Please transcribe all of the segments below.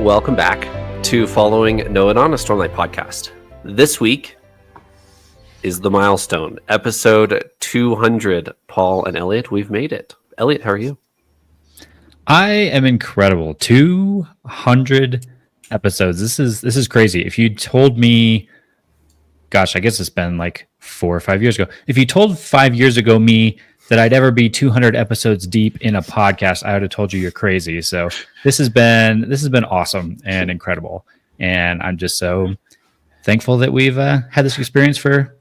welcome back to Following Noah on a Stormlight podcast. This week is the milestone, episode 200. Paul and Eliot, we've made it. Eliot, how are you? I am incredible. 200 episodes. This is crazy. If you told me, gosh, I guess it's been like 4 or 5 years ago. If you told 5 years ago me that I'd ever be 200 episodes deep in a podcast, I would have told you you're crazy. So this has been awesome and incredible, and I'm just so thankful that we've had this experience for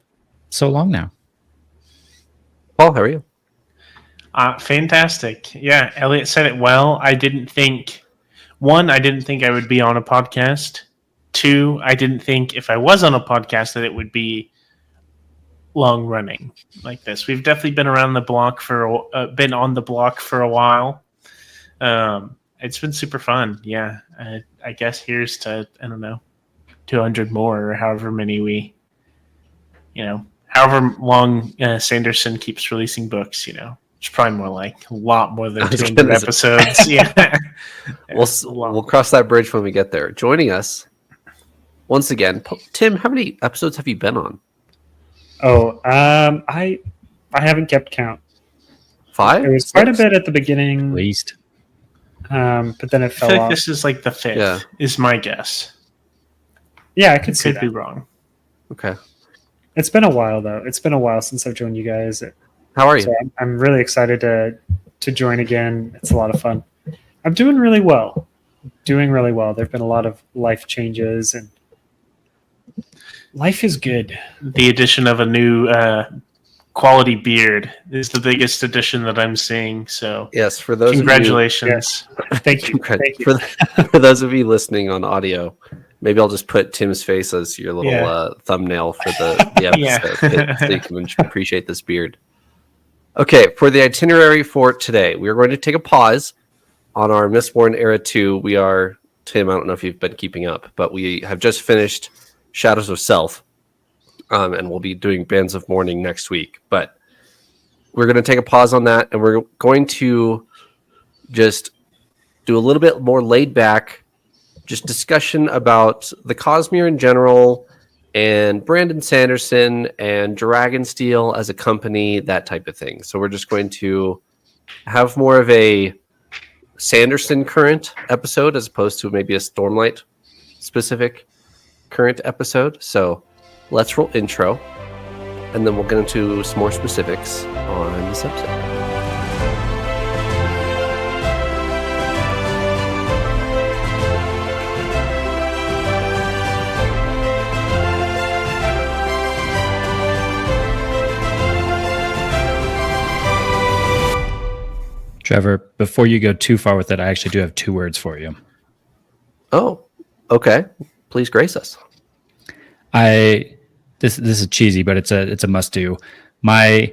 so long now. Paul, how are you? Fantastic. Yeah, Eliot said it well. I didn't think I would be on a podcast. 2, I didn't think if I was on a podcast that it would be long running like this. We've definitely been around the block been on the block for a while. It's been super fun. Yeah, I guess here's to 200 more, or however many however long Sanderson keeps releasing books. It's probably more like a lot more than 200 episodes. Yeah, we'll cross that bridge when we get there. Joining us once again, Tim. How many episodes have you been on? I haven't kept count. 5? It was quite a bit at the beginning, At least. but then it I fell feel like off. this is like the 5th. Yeah. Is my guess. Yeah, I could see Could that. be wrong. Okay. It's been a while though. It's been a while since I've joined you guys. How are you? So I'm really excited to join again. It's a lot of fun. I'm doing really well. There've been a lot of life changes, and life is good. The addition of a new quality beard is the biggest addition that I'm seeing. So Yes, for those congratulations. Thank you. Thank Thank you. for those of you listening on audio, maybe I'll just put Tim's face as your little thumbnail for the episode, so you can appreciate this beard. Okay, for the itinerary for today, we are going to take a pause on our Mistborn Era 2. We are, Tim, I don't know if you've been keeping up, but we have just finished Shadows of Self, and we'll be doing Bands of Mourning next week. But we're going to take a pause on that, and we're going to just do a little bit more laid back, just discussion about the Cosmere in general, and Brandon Sanderson and Dragonsteel as a company, that type of thing. So we're just going to have more of a Sanderson current episode as opposed to maybe a Stormlight specific current episode. So let's roll intro, and then we'll get into some more specifics on this episode. Trevor, before you go too far with it, I actually do have 2 words for you. Oh, okay. Please grace us. This is cheesy, but it's a must do. My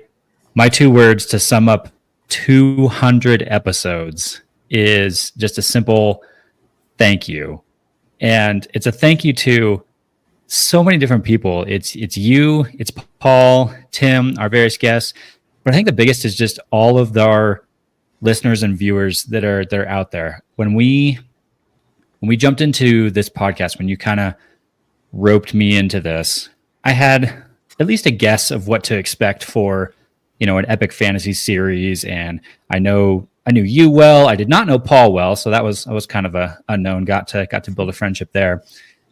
2 words to sum up 200 episodes is just a simple thank you. And it's a thank you to so many different people. It's you, it's Paul, Tim, our various guests. But I think the biggest is just all of our listeners and viewers that are out there. When we jumped into this podcast, when you kind of roped me into this, I had at least a guess of what to expect for, an epic fantasy series. And I knew you well. I did not know Paul well, so that was kind of a unknown. Got to build a friendship there,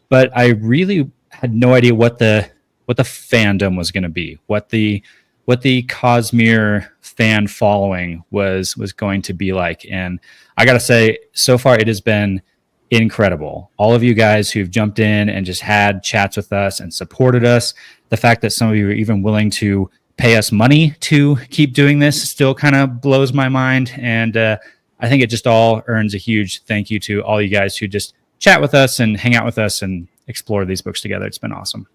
but I really had no idea what the fandom was going to be, what the Cosmere fan following was going to be like. And I got to say, so far it has been incredible. All of you guys who've jumped in and just had chats with us and supported us. The fact that some of you are even willing to pay us money to keep doing this still kind of blows my mind. And I think it just all earns a huge thank you to all you guys who just chat with us and hang out with us and explore these books together. It's been awesome.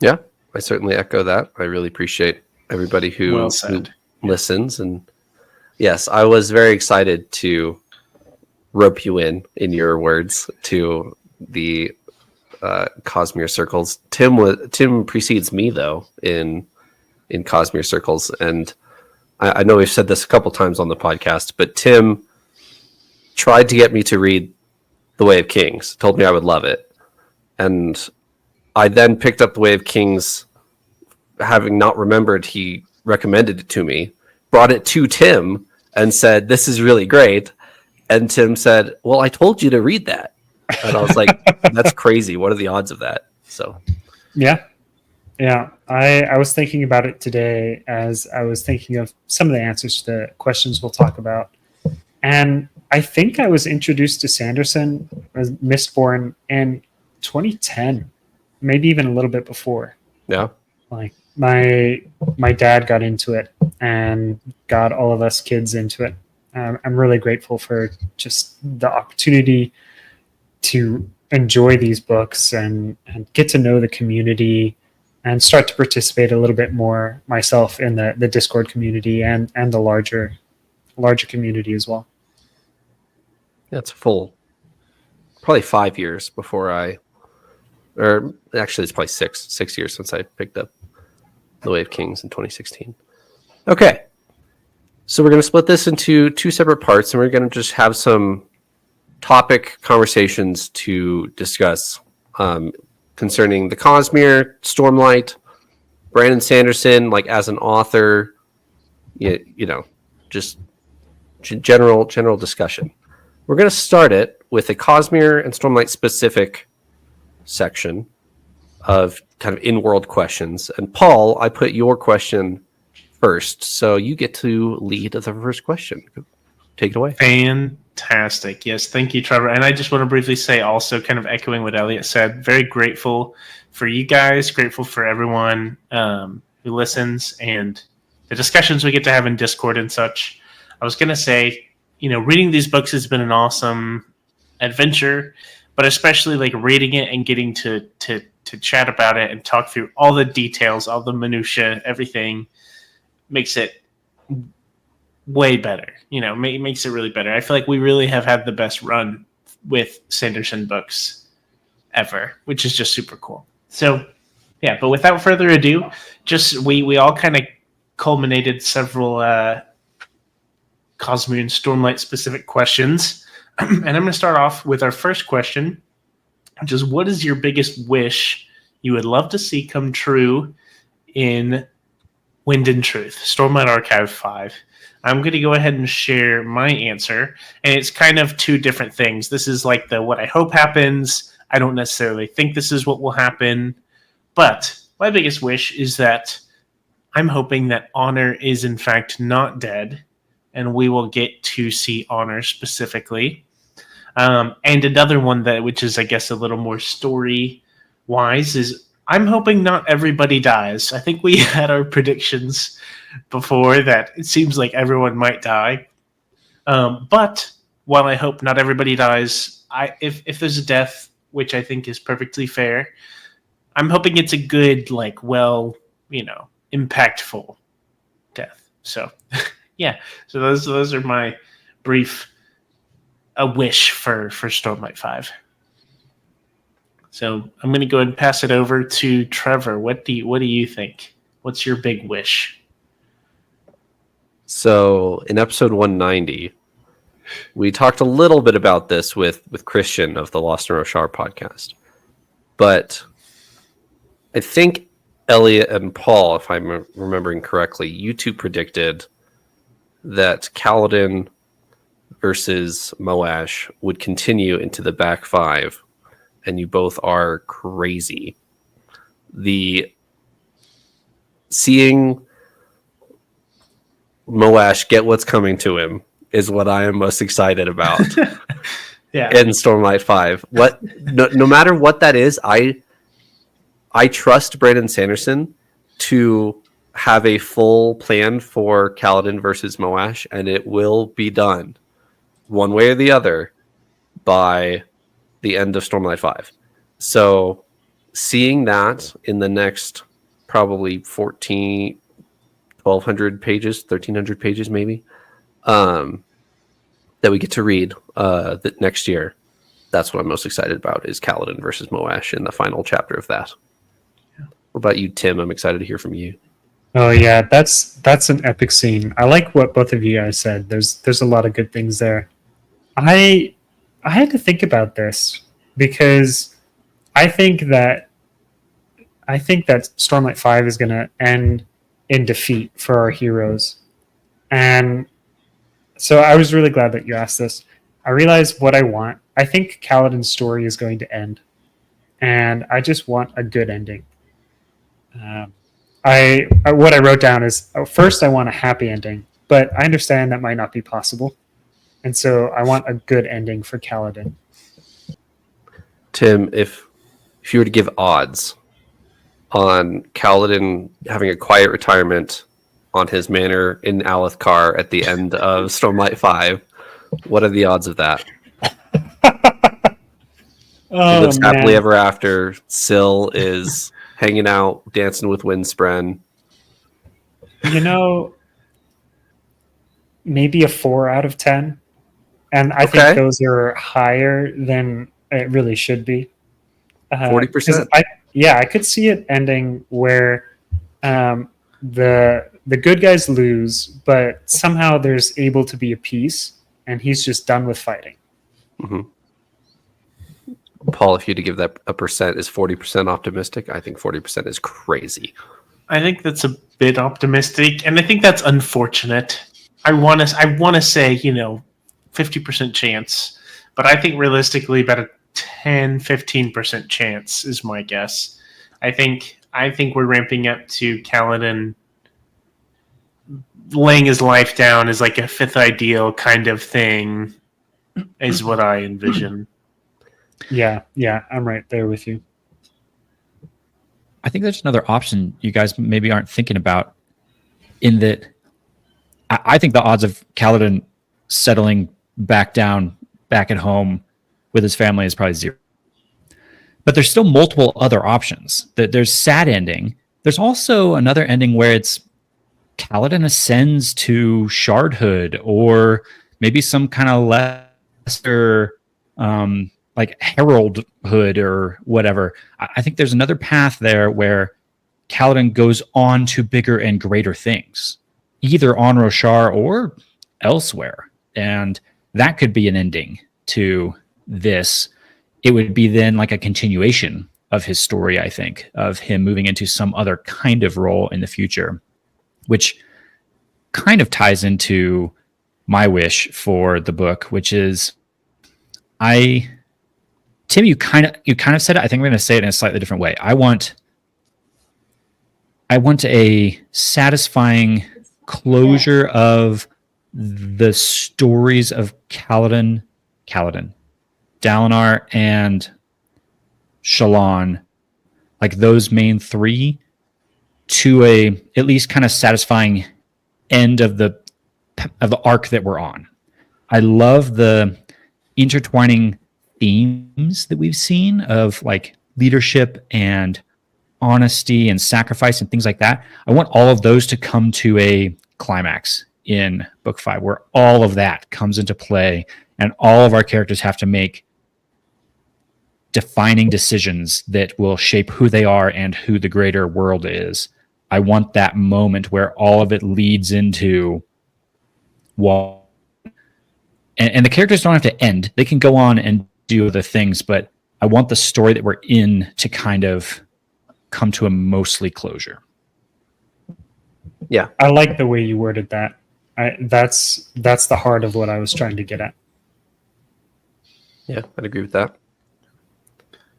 Yeah, I certainly echo that. I really appreciate everybody who listens. And yes, I was very excited to rope you in your words, to the Cosmere circles. Tim precedes me though in Cosmere circles, and I know we've said this a couple times on the podcast, but Tim tried to get me to read The Way of Kings, told me I would love it. And I then picked up The Way of Kings, having not remembered he recommended it to me, brought it to Tim and said, "This is really great." And Tim said, "Well, I told you to read that." And I was like, "That's crazy. What are the odds of that?" So, yeah. I was thinking about it today as I was thinking of some of the answers to the questions we'll talk about. And I think I was introduced to Sanderson as Mistborn in 2010, maybe even a little bit before. yeah. Like my dad got into it and got all of us kids into it. I'm really grateful for just the opportunity to enjoy these books and get to know the community and start to participate a little bit more myself in the Discord community and the larger community as well. Yeah, it's a full, probably 5 years before or actually it's probably six years since I picked up The Way of Kings in 2016. Okay. So we're going to split this into 2 separate parts, and we're going to just have some topic conversations to discuss concerning the Cosmere, Stormlight, Brandon Sanderson, like as an author, you know, just general discussion. We're going to start it with a Cosmere and Stormlight specific section of kind of in-world questions. And Paul, I put your question first, so you get to lead the first question. Take it away. Fantastic. Yes, thank you, Trevor. And I just want to briefly say, also kind of echoing what Eliot said, very grateful for you guys, grateful for everyone who listens and the discussions we get to have in Discord and such. I was going to say, reading these books has been an awesome adventure, but especially like reading it and getting to chat about it and talk through all the details, all the minutia, everything makes it way better. Makes it really better. I feel like we really have had the best run with Sanderson books ever, which is just super cool. So, yeah, but without further ado, just we all kind of culminated several Cosmere and Stormlight specific questions. And I'm going to start off with our first question, which is, what is your biggest wish you would love to see come true in Wind and Truth, Stormlight Archive 5? I'm going to go ahead and share my answer, and it's kind of 2 different things. This is like what I hope happens. I don't necessarily think this is what will happen, but my biggest wish is that I'm hoping that Honor is in fact not dead, and we will get to see Honor specifically. And another one which is, I guess, a little more story-wise is I'm hoping not everybody dies. I think we had our predictions before that it seems like everyone might die. But while I hope not everybody dies, if there's a death, which I think is perfectly fair, I'm hoping it's a good, impactful death. So, yeah. So those are my brief a wish for Stormlight 5. So I'm going to go ahead and pass it over to Trevor. What do you think? What's your big wish? So in episode 190, we talked a little bit about this with Christian of the Lost in Roshar podcast. But I think Eliot and Paul, if I'm remembering correctly, you two predicted that Kaladin versus Moash would continue into the back 5, and you both are crazy. Seeing Moash get what's coming to him is what I am most excited about. Yeah. In Stormlight 5. No matter what that is, I trust Brandon Sanderson to have a full plan for Kaladin versus Moash, and it will be done one way or the other by the end of Stormlight 5. So seeing that in the next probably 1,200 pages, 1,300 pages maybe, that we get to read next year, that's what I'm most excited about, is Kaladin versus Moash in the final chapter of that. Yeah. What about you, Tim? I'm excited to hear from you. Oh yeah, that's an epic scene. I like what both of you guys said. There's a lot of good things there. I had to think about this because I think that Stormlight 5 is going to end in defeat for our heroes. And so I was really glad that you asked this. I realized what I want. I think Kaladin's story is going to end, and I just want a good ending. What I wrote down is, first I want a happy ending, but I understand that might not be possible, and so I want a good ending for Kaladin. Tim, if you were to give odds on Kaladin having a quiet retirement on his manor in Alethkar at the end of Stormlight 5, what are the odds of that? He lives happily ever after. Syl is hanging out, dancing with Windspren. Maybe a 4 out of 10. And I think those are higher than it really should be. 40%? I could see it ending where the good guys lose, but somehow there's able to be a peace, and he's just done with fighting. Mm-hmm. Paul, if you had to give that a percent, is 40% optimistic? I think 40% is crazy. I think that's a bit optimistic, and I think that's unfortunate. I want to say 50% chance, but I think realistically about a 10-15% chance is my guess. I think we're ramping up to Kaladin laying his life down as like a fifth ideal kind of thing is what I envision. Yeah, I'm right there with you. I think there's another option you guys maybe aren't thinking about, in that I think the odds of Kaladin settling back at home with his family is probably 0. But there's still multiple other options. There's sad ending. There's also another ending where it's Kaladin ascends to shardhood, or maybe some kind of lesser like heraldhood or whatever. I think there's another path there where Kaladin goes on to bigger and greater things, either on Roshar or elsewhere. And that could be an ending to this. It would be then like a continuation of his story, I think, of him moving into some other kind of role in the future, which kind of ties into my wish for the book, which is Tim, you kind of said it. I think I'm going to say it in a slightly different way. I want a satisfying closure of the stories of Kaladin, Dalinar, and Shallan, like those main 3, to a at least kind of satisfying end of the arc that we're on. I love the intertwining themes that we've seen of like leadership and honesty and sacrifice and things like that. I want all of those to come to a climax in book 5, where all of that comes into play and all of our characters have to make defining decisions that will shape who they are and who the greater world is. I want that moment where all of it leads into and the characters don't have to end. They can go on and do other things, but I want the story that we're in to kind of come to a mostly closure. Yeah. I like the way you worded that. That's the heart of what I was trying to get at. Yeah, I'd agree with that.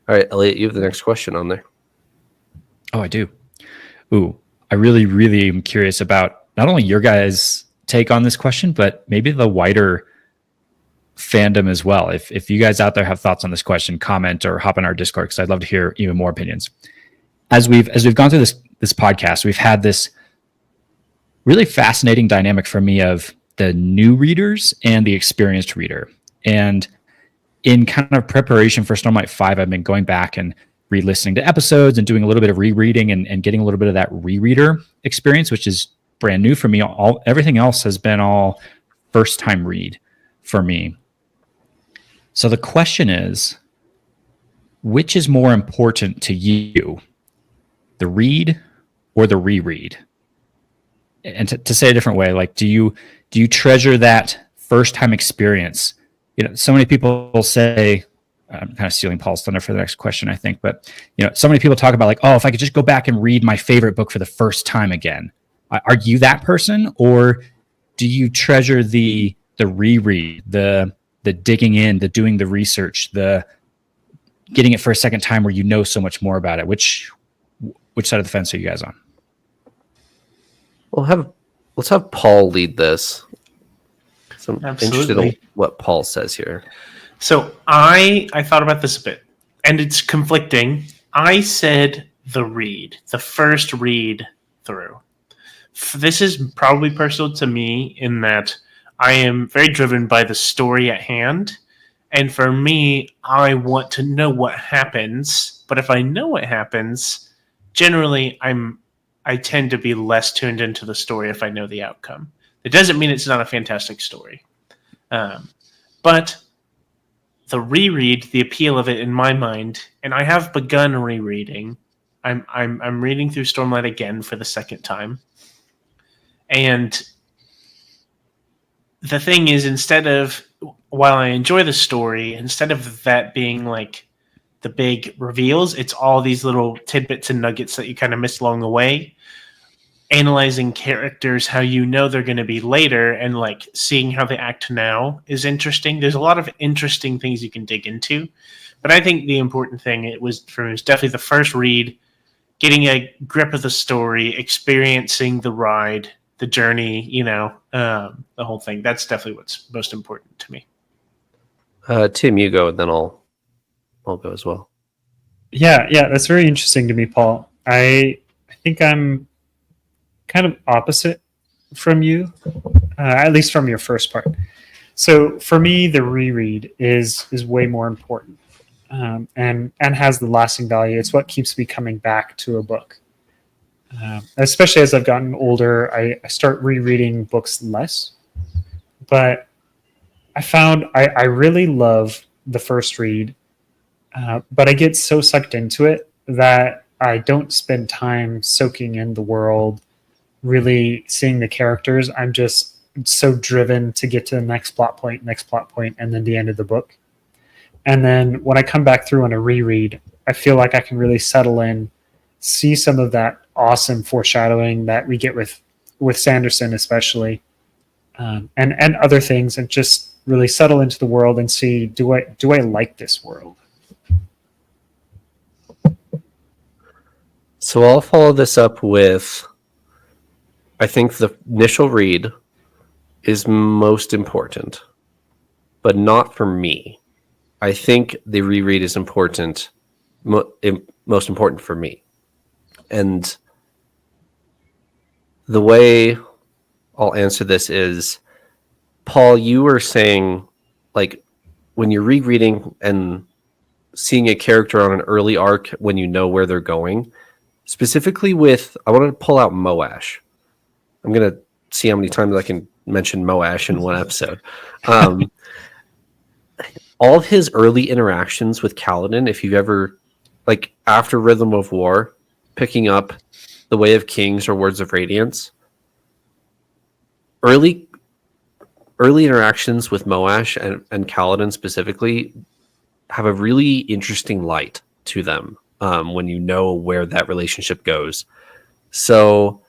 All right, Eliot, you have the next question on there. Oh, I do. Ooh, I really, really am curious about not only your guys' take on this question, but maybe the wider fandom as well. If you guys out there have thoughts on this question, comment or hop in our Discord, because I'd love to hear even more opinions. As we've gone through this podcast, we've had this really fascinating dynamic for me of the new readers and the experienced reader. And in kind of preparation for Stormlight 5, I've been going back and re-listening to episodes and doing a little bit of rereading and getting a little bit of that rereader experience, which is brand new for me. Everything else has been all first time read for me. So the question is, which is more important to you, the read or the reread? And to say it a different way, like, do you treasure that first time experience so many people will say, I'm kind of stealing Paul's thunder for the next question, I think, but so many people talk about like, oh, if I could just go back and read my favorite book for the first time again. Are you that person, or do you treasure the reread, the digging in, the doing the research, the getting it for a second time where so much more about it? Which side of the fence are you guys on? Let's have Paul lead this. So I'm interested Absolutely. in what Paul says here. So I thought about this a bit, and it's conflicting. I said the first read through. This is probably personal to me in that I am very driven by the story at hand. And for me, I want to know what happens. But if I know what happens, generally I tend to be less tuned into the story if I know the outcome. It doesn't mean it's not a fantastic story. But the reread, the appeal of it in my mind, and I have begun rereading. I'm reading through Stormlight again for the second time. And the thing is, while I enjoy the story, instead of that being like the big reveals, it's all these little tidbits and nuggets that you kind of miss along the way. Analyzing characters, how they're going to be later, and like seeing how they act now is interesting. There's a lot of interesting things you can dig into, but I think the important thing was definitely the first read, getting a grip of the story, experiencing the ride, the journey, the whole thing. That's definitely what's most important to me. Tim, you go, and then I'll go as well. Yeah, that's very interesting to me, Paul. I think I'm kind of opposite from you, at least from your first part. So for me, the reread is way more important, and has the lasting value. It's what keeps me coming back to a book. Especially as I've gotten older, I start rereading books less. But I found I really love the first read, but I get so sucked into it that I don't spend time soaking in the world, really seeing the characters. I'm just so driven to get to the next plot point, and then the end of the book. And then when I come back through on a reread, I feel like I can really settle in, see some of that awesome foreshadowing that we get with Sanderson especially, and other things, and just really settle into the world and see, do I like this world? So I'll follow this up with, I think the initial read is most important, but not for me. I think the reread is most important for me. And the way I'll answer this is, Paul, you were saying, like, when you're rereading and seeing a character on an early arc when you know where they're going, specifically I want to pull out Moash. I'm going to see how many times I can mention Moash in one episode. All of his early interactions with Kaladin, if you've ever, like, after Rhythm of War, picking up The Way of Kings or Words of Radiance, early interactions with Moash and Kaladin specifically have a really interesting light to them when you know where that relationship goes. So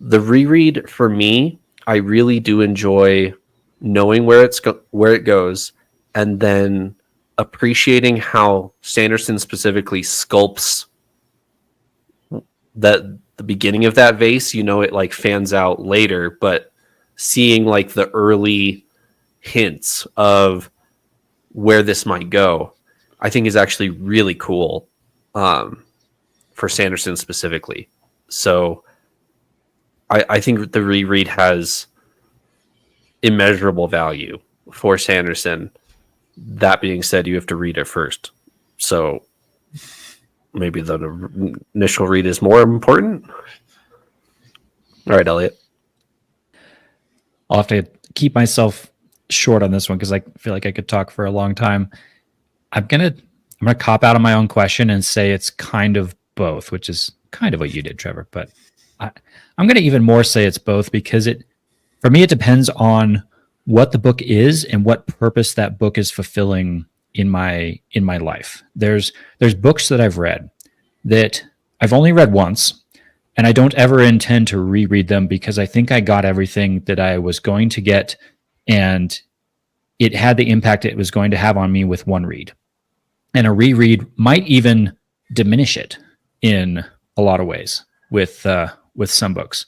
the reread for me, I really do enjoy knowing where it goes, and then appreciating how Sanderson specifically sculpts the beginning of that vase. It like fans out later, but seeing like the early hints of where this might go, I think is actually really cool for Sanderson specifically. So I think the reread has immeasurable value for Sanderson. That being said, you have to read it first. So maybe the initial read is more important. All right, Eliot. I'll have to keep myself short on this one because I feel like I could talk for a long time. I'm gonna cop out on my own question and say it's kind of both, which is kind of what you did, Trevor. But I'm gonna even more say it's both, because for me it depends on what the book is and what purpose that book is fulfilling in my life. There's books that I've read that I've only read once, and I don't ever intend to reread them because I think I got everything that I was going to get, and it had the impact it was going to have on me with one read. And a reread might even diminish it in a lot of ways with some books.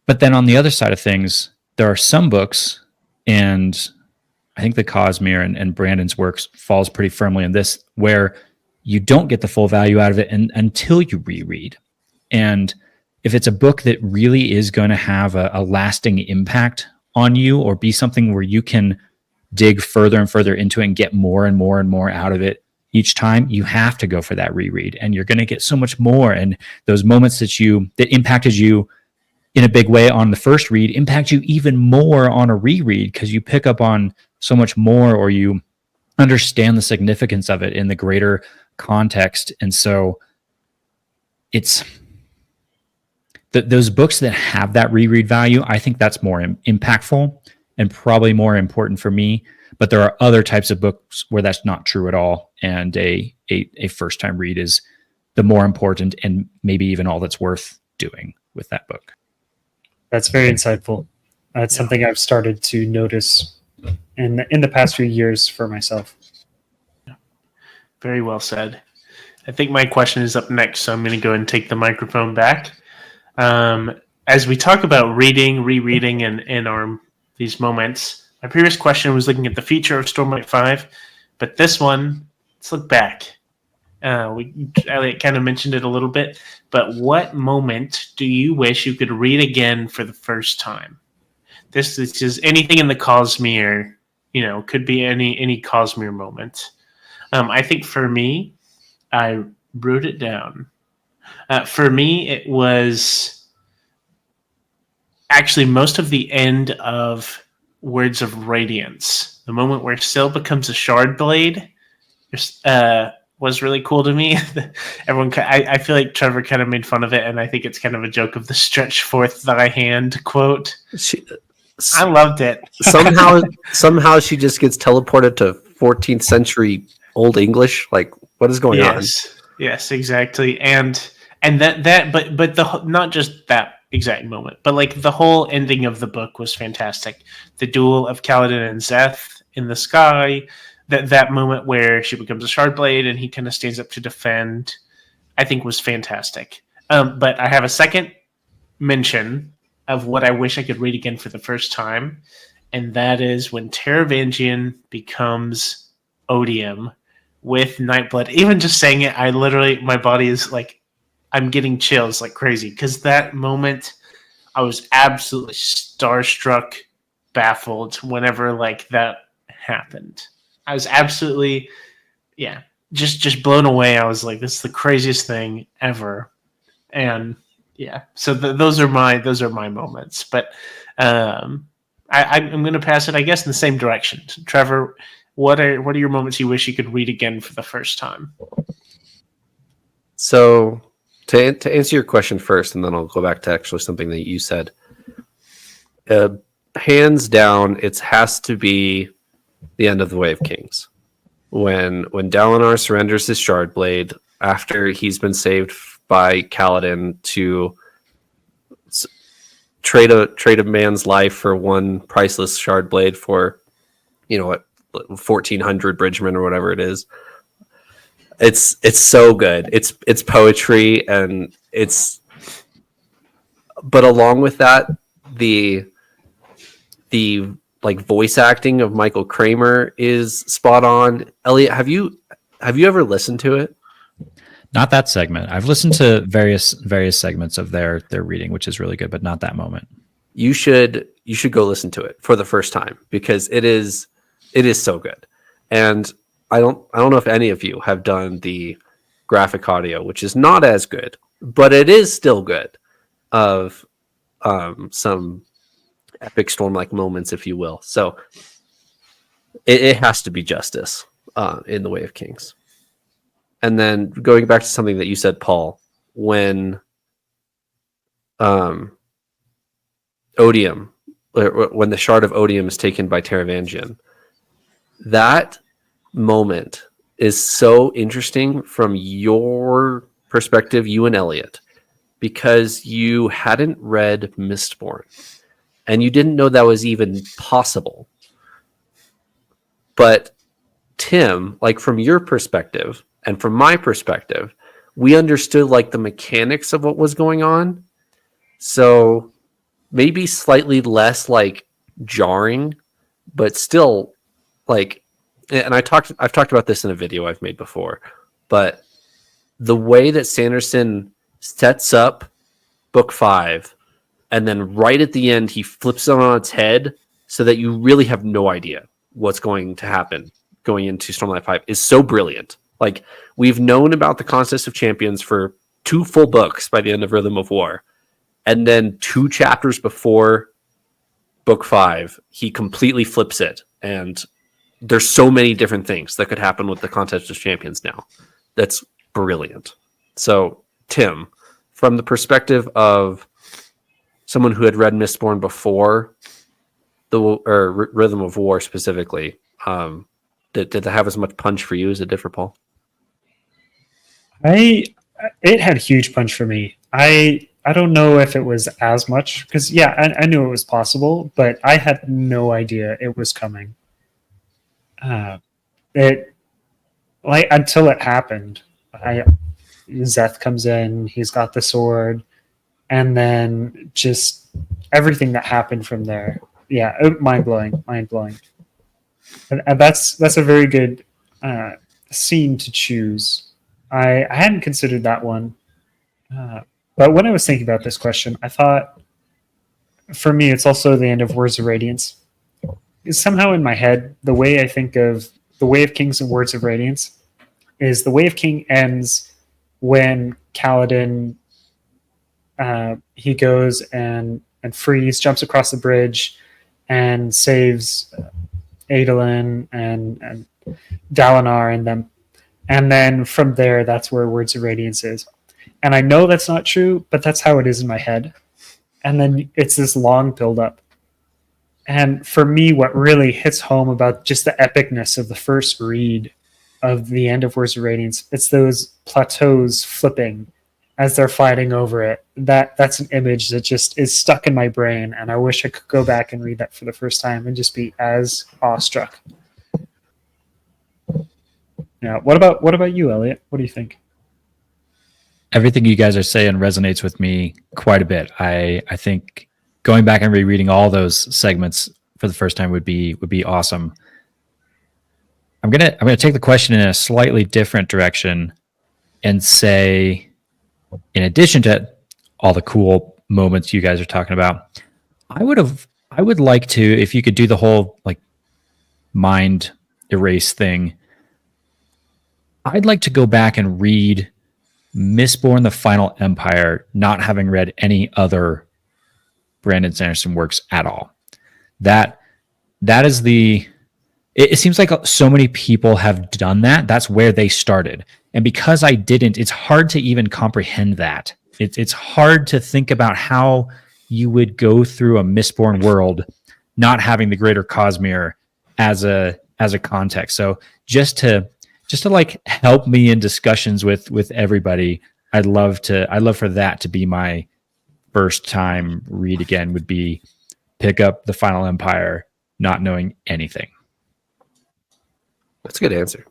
But then on the other side of things, there are some books, and I think the Cosmere and Brandon's works falls pretty firmly in this, where you don't get the full value out of it until you reread. And if it's a book that really is going to have a lasting impact on you, or be something where you can dig further and further into it and get more and more and more out of it each time, you have to go for that reread, and you're going to get so much more. And those moments that impacted you in a big way on the first read impact you even more on a reread, because you pick up on so much more, or you understand the significance of it in the greater context. And so it's those books that have that reread value, I think that's more impactful and probably more important for me. But there are other types of books where that's not true at all, and a first time read is the more important, and maybe even all that's worth doing with that book. That's very insightful. That's something I've started to notice in the past few years for myself. Very well said. I think my question is up next, so I'm going to go and take the microphone back. As we talk about reading, rereading, and these moments, my previous question was looking at the feature of Stormlight 5, but this one, let's look back. Eliot kind of mentioned it a little bit, but what moment do you wish you could read again for the first time? This is anything in the Cosmere, could be any Cosmere moment. I think for me, I wrote it down. For me, it was actually most of the end of Words of Radiance. The moment where Syl becomes a shard blade was really cool to me. I feel like Trevor kind of made fun of it, and I think it's kind of a joke of the "stretch forth thy hand" quote. I loved it. somehow she just gets teleported to 14th century Old English. Like, what is going on? Yes, exactly. And but not just that exact moment, but like the whole ending of the book was fantastic. The duel of Kaladin and Zeth in the sky, that moment where she becomes a Shardblade and he kind of stands up to defend, I think was fantastic. But I have a second mention of what I wish I could read again for the first time, and that is when Teravangian becomes Odium with Nightblood. Even just saying it, my body is like, I'm getting chills like crazy, because that moment I was absolutely starstruck, baffled whenever like that happened. I was absolutely, just blown away. I was like, this is the craziest thing ever. And so those are my moments. But I'm going to pass it, I guess, in the same direction. Trevor, what are your moments you wish you could read again for the first time? So to answer your question first, and then I'll go back to actually something that you said. Hands down, it has to be the end of the Way of Kings. When Dalinar surrenders his Shardblade after he's been saved by Kaladin to trade a man's life for one priceless Shardblade for, 1,400 Bridgemen or whatever it is. It's so good. It's poetry, and but along with that, the like voice acting of Michael Kramer is spot on. Eliot, have you ever listened to it? Not that segment. I've listened to various segments of their reading, which is really good, but not that moment. You should go listen to it for the first time, because it is so good. And I don't know if any of you have done the graphic audio, which is not as good, but it is still good, of some epic storm-like moments, if you will. So it has to be justice in the Way of Kings. And then going back to something that you said, Paul, when Odium when the Shard of Odium is taken by Taravangian. That moment is so interesting from your perspective, you and Eliot, because you hadn't read Mistborn and you didn't know that was even possible. But Tim, like from your perspective and from my perspective, we understood like the mechanics of what was going on. So maybe slightly less like jarring, but still like, and I've talked about this in a video I've made before, but the way that Sanderson sets up book 5 and then right at the end he flips it on its head so that you really have no idea what's going to happen going into Stormlight 5 is so brilliant. Like, we've known about the Contest of Champions for 2 full books by the end of Rhythm of War, and then 2 chapters before book 5 he completely flips it, and there's so many different things that could happen with the Contest of Champions now. That's brilliant. So, Tim, from the perspective of someone who had read Mistborn before Rhythm of War specifically, did that have as much punch for you as it did for Paul? It had huge punch for me. I don't know if it was as much because I knew it was possible, but I had no idea it was coming. Until it happened. Zeth comes in, he's got the sword, and then just everything that happened from there. Yeah, mind blowing. And that's a very good scene to choose. I hadn't considered that one, but when I was thinking about this question, I thought, for me, it's also the end of Words of Radiance. Somehow in my head, the way I think of the Way of Kings and Words of Radiance is the Way of King ends when Kaladin he goes and frees, jumps across the bridge, and saves Adolin and Dalinar and them. And then from there, that's where Words of Radiance is. And I know that's not true, but that's how it is in my head. And then it's this long build-up. And for me, what really hits home about just the epicness of the first read of the end of Words of Radiance, it's those plateaus flipping as they're fighting over it. That's an image that just is stuck in my brain, and I wish I could go back and read that for the first time and just be as awestruck. Yeah. What about you, Eliot? What do you think? Everything you guys are saying resonates with me quite a bit. I think going back and rereading all those segments for the first time would be awesome. I'm gonna take the question in a slightly different direction and say, in addition to all the cool moments you guys are talking about, I would like to, if you could do the whole like mind erase thing, I'd like to go back and read Mistborn: The Final Empire, not having read any other Brandon Sanderson works at all. That is the. It seems like so many people have done that. That's where they started. And because I didn't, it's hard to even comprehend that. It's hard to think about how you would go through a Mistborn world not having the Greater Cosmere as a context. So just to like help me in discussions with everybody, I'd love for that to be my first time read again, would be pick up The Final Empire not knowing anything. That's a good answer.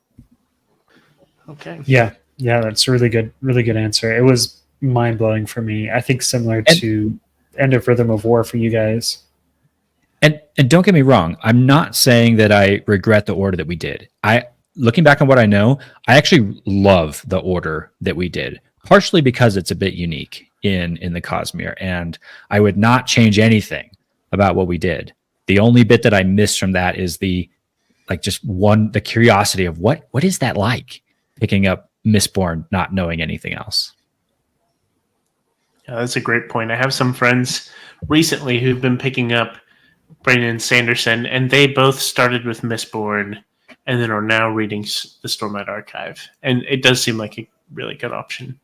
Okay. Yeah, that's a really good answer. It was mind-blowing for me. I think similar to End of Rhythm of War for you guys. And don't get me wrong, I'm not saying that I regret the order that we did. Looking back on what I know, I actually love the order that we did, partially because it's a bit unique in the Cosmere, and I would not change anything about what we did. The only bit that I missed from that is the curiosity of what is that like, picking up Mistborn not knowing anything else. Yeah, that's a great point. I have some friends recently who've been picking up Brandon Sanderson, and they both started with Mistborn and then are now reading the Stormlight Archive. And it does seem like a really good option.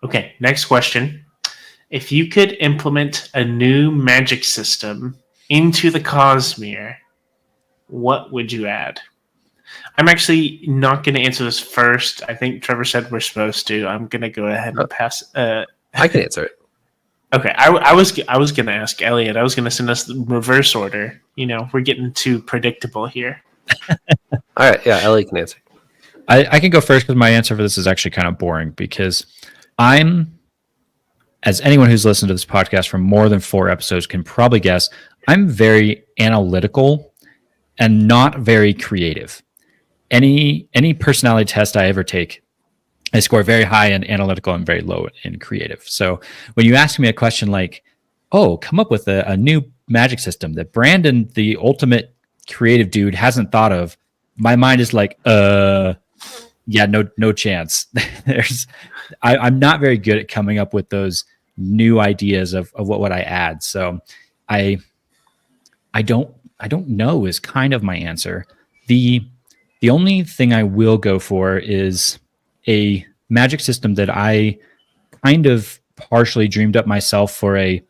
Okay, next question. if you could implement a new magic system into the Cosmere, what would you add? I'm actually not going to answer this first. I think Trevor said we're supposed to. I'm going to go ahead and pass. I can answer it. Okay, I was going to ask Eliot. I was going to send us the reverse order. We're getting too predictable here. All right, yeah, Ellie can answer. I can go first because my answer for this is actually kind of boring because as anyone who's listened to this podcast for more than 4 episodes can probably guess, I'm very analytical and not very creative. Any personality test I ever take, I score very high in analytical and very low in creative. So when you ask me a question like, oh, come up with a new magic system that Brandon, the ultimate creative dude, hasn't thought of, my mind is like, yeah, no chance. I'm not very good at coming up with those new ideas of what would I add. So I don't know is kind of my answer. The only thing I will go for is a magic system that I kind of partially dreamed up myself for a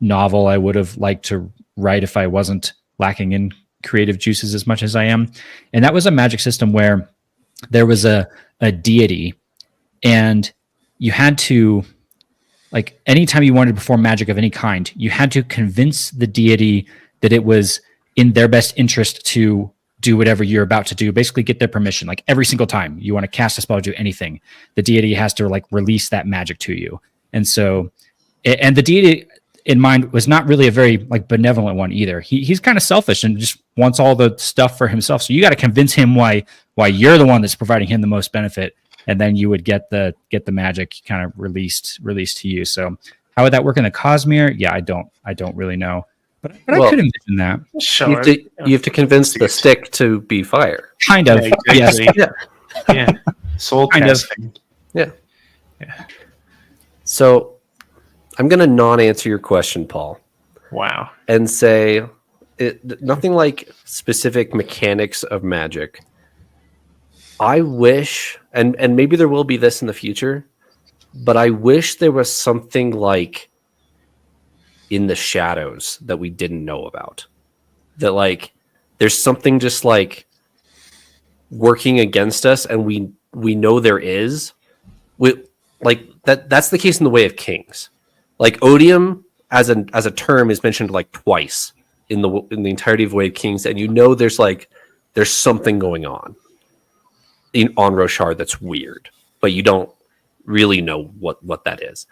novel I would have liked to write if I wasn't lacking in creative juices as much as I am. And that was a magic system where there was a deity and you had to, like, anytime you wanted to perform magic of any kind, you had to convince the deity that it was in their best interest to do whatever you're about to do, basically get their permission. Like every single time you want to cast a spell or do anything, the deity has to like release that magic to you. And so, and the deity in mind was not really a very like benevolent one either. He's kind of selfish and just wants all the stuff for himself. So you got to convince him why you're the one that's providing him the most benefit. And then you would get the magic kind of released to you. So how would that work in the Cosmere? Yeah, I don't really know. But well, I could envision that. Sure. You have to convince the stick to be fire. Kind of. Yeah, exactly. Yes. Yeah. Soul kind casting. of. Yeah. So I'm going to non-answer your question, Paul. Wow. And say nothing like specific mechanics of magic. I wish, and maybe there will be this in the future, but I wish there was something like in the shadows that we didn't know about. That like there's something just like working against us, and we know there is. That's the case in the Way of Kings. Like odium as a term is mentioned like twice in the entirety of Way of Kings, and there's something going on on Roshar that's weird, but you don't really know what that is.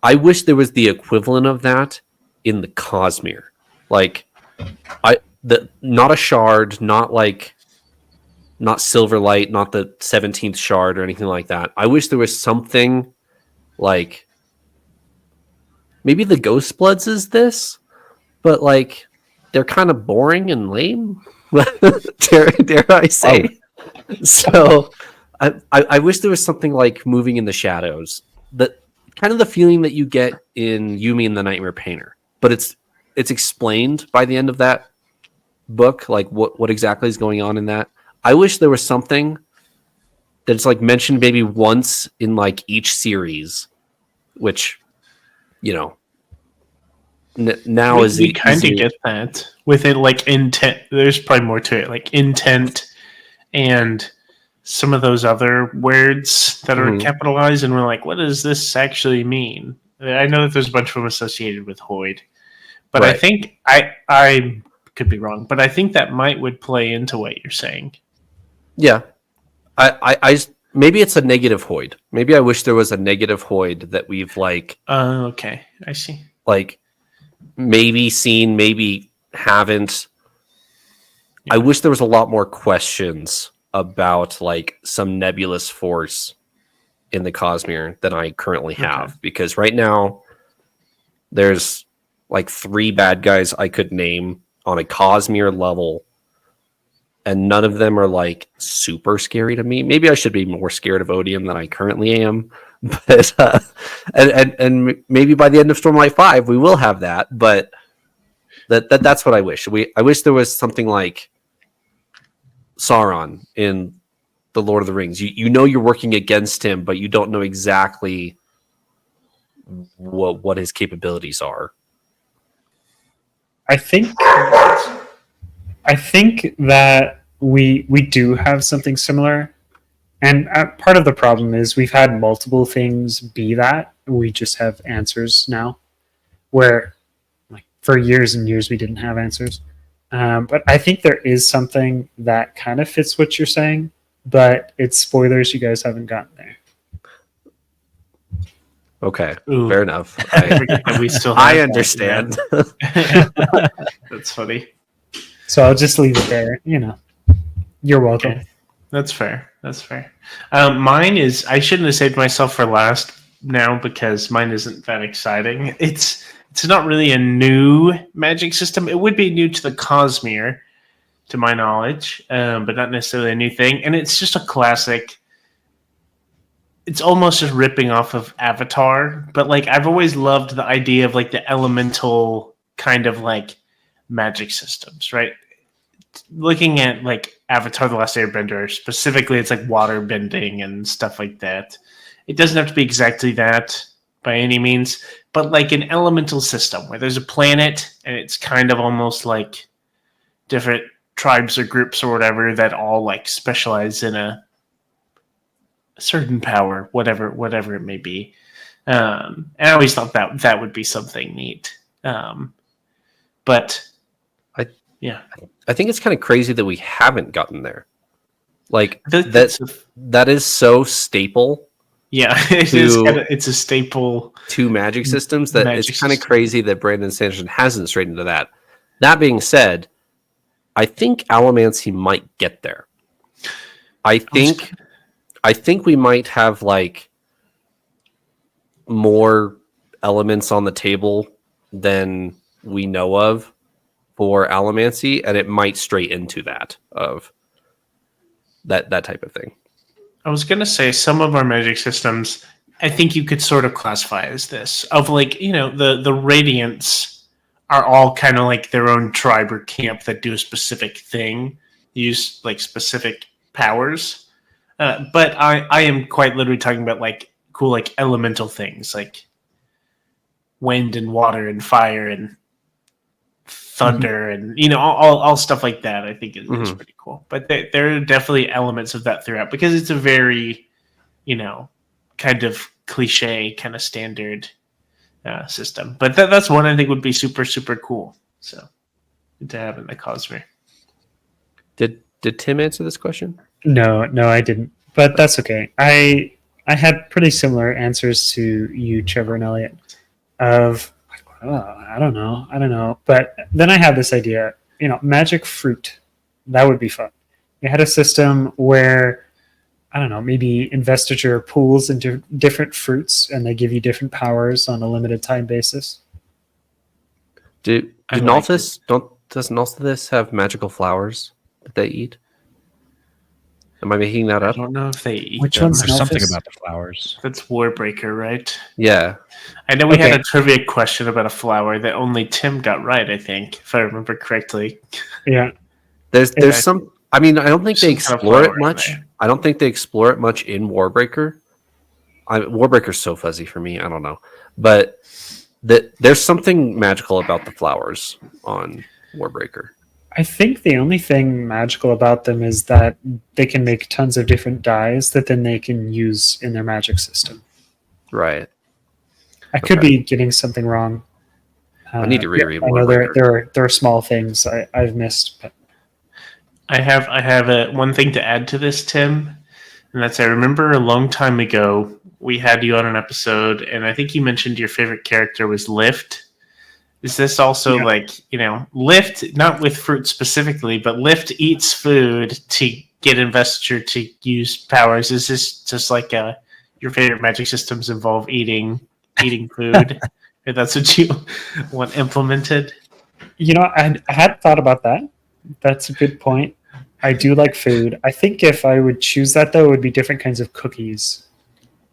I wish there was the equivalent of that in the Cosmere. Like not a shard, not Silverlight, not the 17th shard or anything like that. I wish there was something like maybe the Ghost Bloods is this, but like they're kind of boring and lame. dare I say? So I wish there was something like moving in the shadows, that kind of the feeling that you get in Yumi and the Nightmare Painter, but it's explained by the end of that book, like what exactly is going on in that. I wish there was something that's like mentioned maybe once in like each series, which now is you kind of get that with it, like intent. There's probably more to it, like intent and some of those other words that are capitalized, and we're like, what does this actually mean? I know that there's a bunch of them associated with Hoyd, but right. I think I could be wrong, but I think that would play into what you're saying. Yeah, I maybe it's a negative Hoyd. Maybe I wish there was a negative Hoyd that we've like. Okay, I see. Like maybe seen, maybe haven't. Yeah. I wish there was a lot more questions about like some nebulous force in the Cosmere than I currently have, because right now there's like 3 bad guys I could name on a Cosmere level, and none of them are like super scary to me. Maybe I should be more scared of Odium than I currently am, but and maybe by the end of Stormlight 5 we will have that. But that's what I wish. I wish there was something like Sauron in the Lord of the Rings. You know you're working against him, but you don't know exactly what his capabilities are. I think that we do have something similar, and part of the problem is we've had multiple things be that. We just have answers now, where like for years and years we didn't have answers. But I think there is something that kind of fits what you're saying, but it's spoilers. You guys haven't gotten there. Okay, Ooh. fair enough. We still I understand. That's funny. So I'll just leave it there. You're welcome. Okay. That's fair. Mine is, I shouldn't have saved myself for last now because mine isn't that exciting. It's not really a new magic system. It would be new to the Cosmere, to my knowledge, but not necessarily a new thing. And it's just a classic. It's almost just ripping off of Avatar, but like I've always loved the idea of like the elemental kind of like magic systems, right? Looking at like Avatar: The Last Airbender, specifically, it's like water bending and stuff like that. It doesn't have to be exactly that by any means, but like an elemental system where there's a planet and it's kind of almost like different tribes or groups or whatever that all like specialize in a certain power, whatever it may be. And I always thought that would be something neat. But I think it's kind of crazy that we haven't gotten there. Like that is so staple. Yeah, it's a staple to magic systems that it's kind of crazy that Brandon Sanderson hasn't strayed into that. That being said, I think Allomancy might get there. I think we might have like more elements on the table than we know of for Allomancy, and it might stray into that of that type of thing. I was gonna say some of our magic systems, I think you could sort of classify as this of like, the Radiants are all kind of like their own tribe or camp that do a specific thing, use like specific powers. But I am quite literally talking about like cool like elemental things like wind and water and fire and thunder and all stuff like that. I think is pretty cool. But there are definitely elements of that throughout because it's a very kind of cliche, kind of standard system. But that's one I think would be super super cool. So good to have in the Cosmere. Did Tim answer this question? No, I didn't. But that's okay. I had pretty similar answers to you, Trevor and Eliot. Of I don't know. But then I had this idea. Magic fruit. That would be fun. You had a system where I don't know, maybe investiture pools into different fruits, and they give you different powers on a limited time basis. Does Nalthis have magical flowers that they eat? Am I making that up? I don't know if they eat Which them. one's There's something Nalthis? about the flowers. That's Warbreaker, right? Yeah. I know we had Okay. a trivia question about a flower that only Tim got right, I think, if I remember correctly. Yeah. There's Yeah. some. I mean, I don't think they Some kind of explore it flower in much. there. I don't think they explore it much in Warbreaker. Warbreaker's so fuzzy for me. I don't know, but there's something magical about the flowers on Warbreaker. I think the only thing magical about them is that they can make tons of different dyes that then they can use in their magic system. Right. I could Okay. be getting something wrong. I need to reread I know Warbreaker. there are small things I've missed, but I have one thing to add to this, Tim, and that's I remember a long time ago we had you on an episode, and I think you mentioned your favorite character was Lift. Is this also like, Lift, not with fruit specifically, but Lift eats food to get investiture to use powers? Is this just like your favorite magic systems involve eating food? If that's what you want implemented? I hadn't thought about that. That's a good point. I do like food. I think if I would choose that, though, it would be different kinds of cookies.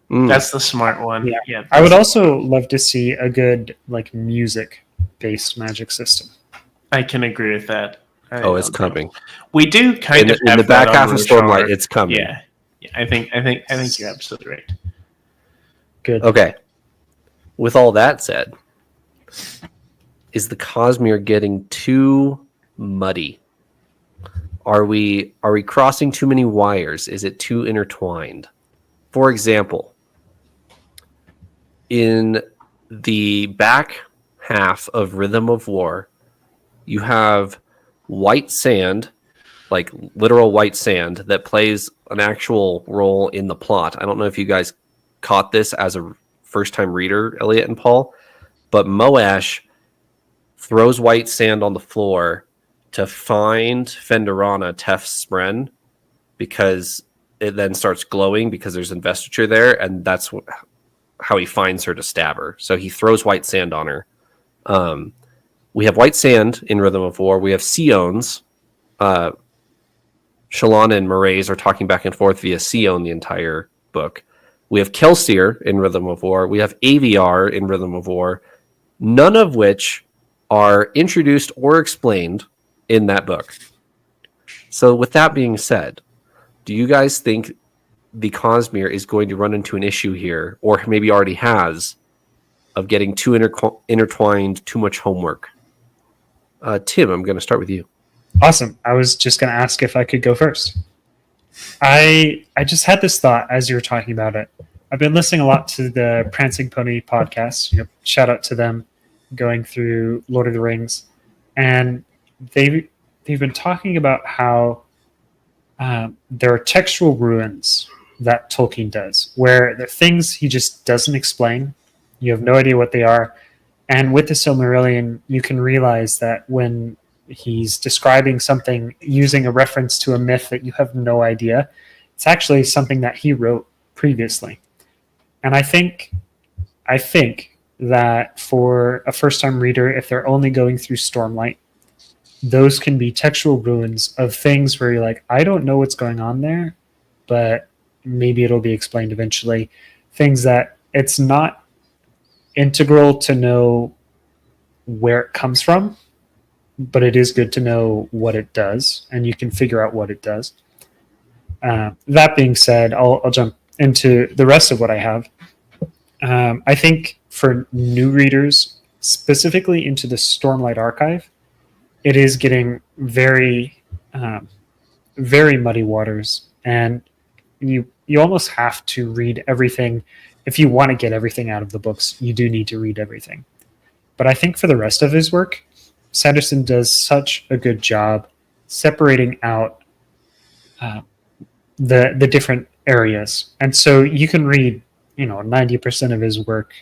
That's the smart one. Yeah. I would also love to see a good music-based magic system. I can agree with that. It's coming. We do kind of in have the back that half on of Roshar. Stormlight. It's coming. Yeah. I think you're absolutely right. Good. Okay. with all that said, is the Cosmere getting too muddy? Are we crossing too many wires? Is it too intertwined? For example, in the back half of Rhythm of War, you have white sand, like literal white sand, that plays an actual role in the plot. I don't know if you guys caught this as a first-time reader, Eliot and Paul, but Moash throws white sand on the floor to find Fenderana, Tef's spren, because it then starts glowing because there's investiture there, and that's how he finds her to stab her. So he throws white sand on her. We have white sand in Rhythm of War. We have Sions. Shalana and Maraise are talking back and forth via Sion the entire book. We have Kelsier in Rhythm of War. We have AVR in Rhythm of War, none of which are introduced or explained in that book. So with that being said, do you guys think the Cosmere is going to run into an issue here, or maybe already has, of getting too intertwined, too much homework? Tim, I'm going to start with you. Awesome. I was just going to ask if I could go first. I just had this thought as you were talking about it. I've been listening a lot to the Prancing Pony podcast. Shout out to them, going through Lord of the Rings, and they've been talking about how there are textual ruins that Tolkien does, where the things he just doesn't explain. You have no idea what they are. And with the Silmarillion, you can realize that when he's describing something using a reference to a myth that you have no idea, it's actually something that he wrote previously. And I think that for a first-time reader, if they're only going through Stormlight, those can be textual ruins of things where you're like, I don't know what's going on there, but maybe it'll be explained eventually. Things that it's not integral to know where it comes from, but it is good to know what it does, and you can figure out what it does. That being said, I'll jump into the rest of what I have. I think for new readers, specifically into the Stormlight archive, it is getting very, very muddy waters, and you almost have to read everything. If you want to get everything out of the books, you do need to read everything. But I think for the rest of his work, Sanderson does such a good job separating out the different areas. And so you can read, 90% of his work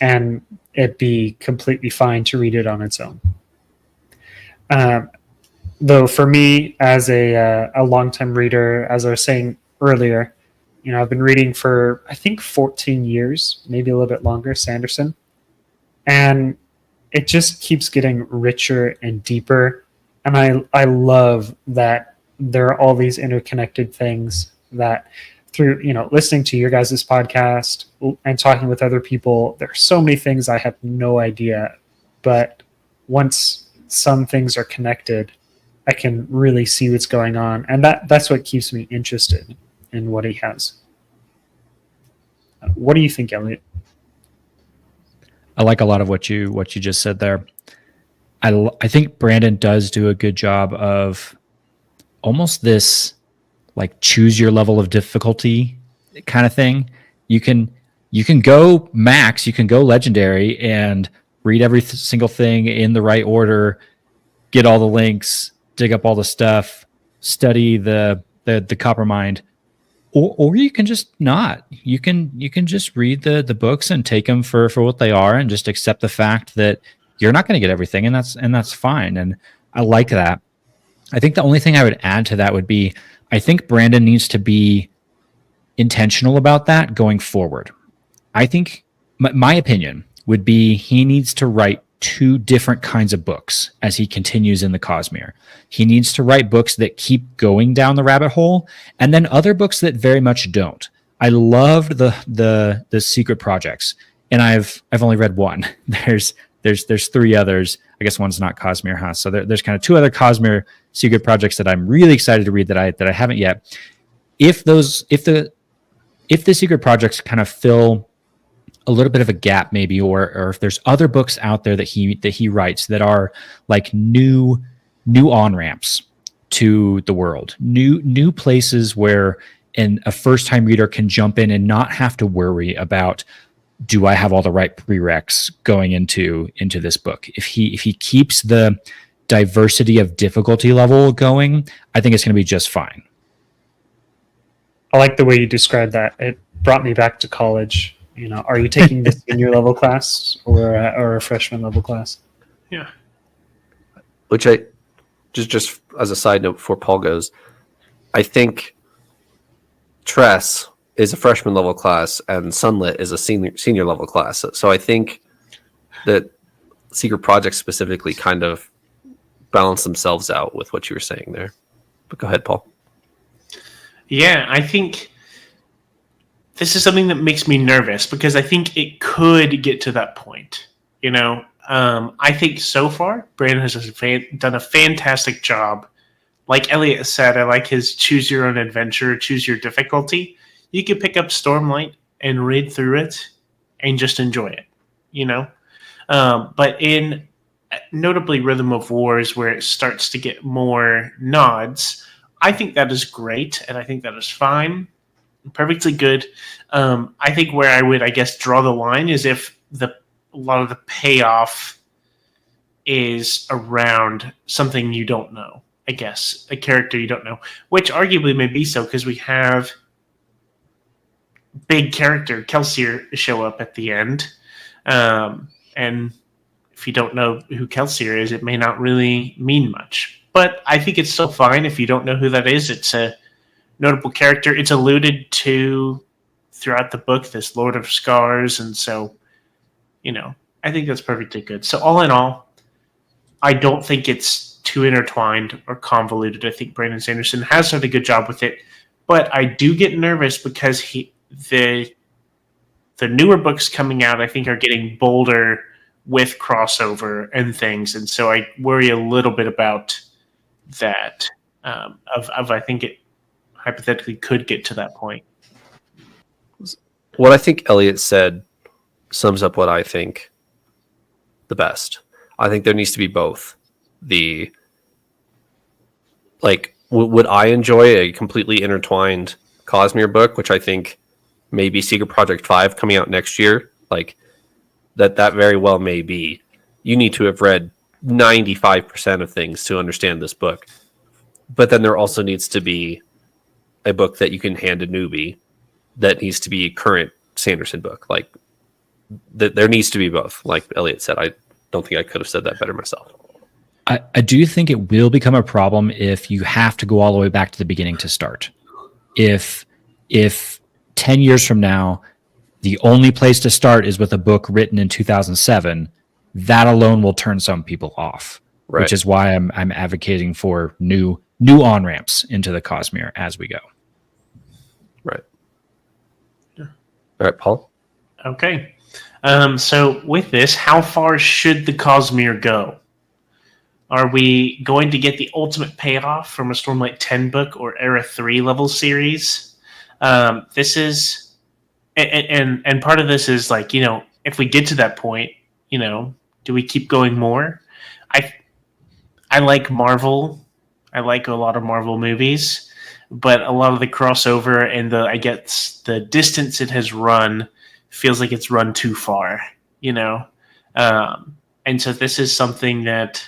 and it be completely fine to read it on its own. Though for me, as a longtime reader, as I was saying earlier, I've been reading for, I think, 14 years, maybe a little bit longer, Sanderson. And it just keeps getting richer and deeper. And I love that there are all these interconnected things that through, listening to your guys' podcast and talking with other people, there are so many things I have no idea. But once some things are connected, I can really see what's going on. And that's what keeps me interested in what he has. What do you think, Eliot? I like a lot of what you just said there. I think Brandon does do a good job of almost this like choose your level of difficulty kind of thing. You can go max, you can go legendary and read every single thing in the right order, get all the links, dig up all the stuff, study the copper mind. Or you can just not. You can just read the books and take them for what they are, and just accept the fact that you're not going to get everything, and that's fine. And I like that. I think the only thing I would add to that would be, I think Brandon needs to be intentional about that going forward. I think my opinion would be he needs to write two different kinds of books as he continues in the Cosmere. He needs to write books that keep going down the rabbit hole, and then other books that very much don't. I loved the secret projects, and I've only read one. There's three others. I guess one's not Cosmere, huh? So there's kind of two other Cosmere secret projects that I'm really excited to read that I haven't yet. If the secret projects kind of fill a little bit of a gap maybe, or if there's other books out there that he writes that are like new on-ramps to the world, new places where a first-time reader can jump in and not have to worry about, do I have all the right prereqs going into this book? If he keeps the diversity of difficulty level going, I think it's going to be just fine. I like the way you described that. It brought me back to college. You know, are you taking the senior level class or a freshman level class? Yeah. Which I just as a side note before Paul goes, I think Tress is a freshman level class and Sunlit is a senior level class. So I think that Secret Projects specifically kind of balance themselves out with what you were saying there. But go ahead, Paul. Yeah, I think this is something that makes me nervous because I think it could get to that point. You know, I think so far Brandon has done a fantastic job. Like Eliot said, I like his choose your own adventure, choose your difficulty. You could pick up Stormlight and read through it and just enjoy it, you know? But in notably Rhythm of Wars, where it starts to get more nods, I think that is great, and I think that is fine. Perfectly good. I think where I would, I guess, draw the line is if a lot of the payoff is around something you don't know, I guess, a character you don't know, which arguably may be so because we have big character Kelsier show up at the end. And if you don't know who Kelsier is, it may not really mean much. But I think it's still fine if you don't know who that is. It's a notable character. It's alluded to throughout the book, this Lord of Scars. And so, you know, I think that's perfectly good. So all in all, I don't think it's too intertwined or convoluted. I think Brandon Sanderson has done a good job with it. But I do get nervous because the newer books coming out, I think, are getting bolder with crossover and things. And so I worry a little bit about that. I think it hypothetically could get to that point. What I think Eliot said sums up what I think the best. I think there needs to be both. Would I enjoy a completely intertwined Cosmere book, which I think maybe Secret Project 5 coming out next year, like that very well may be. You need to have read 95% of things to understand this book. But then there also needs to be a book that you can hand a newbie that needs to be a current Sanderson book. Like there needs to be both. Like Eliot said, I don't think I could have said that better myself. I do think it will become a problem if you have to go all the way back to the beginning to start. If 10 years from now, the only place to start is with a book written in 2007, that alone will turn some people off. Right. Which is why I'm advocating for new on-ramps into the Cosmere as we go. Right. Yeah. All right, Paul. Okay. So with this, how far should the Cosmere go? Are we going to get the ultimate payoff from a Stormlight 10 book or Era 3 level series? This is, and part of this is like, you know, if we get to that point, you know, do we keep going more? I like Marvel. I like a lot of Marvel movies, but a lot of the crossover and the distance it has run feels like it's run too far, you know? And so this is something that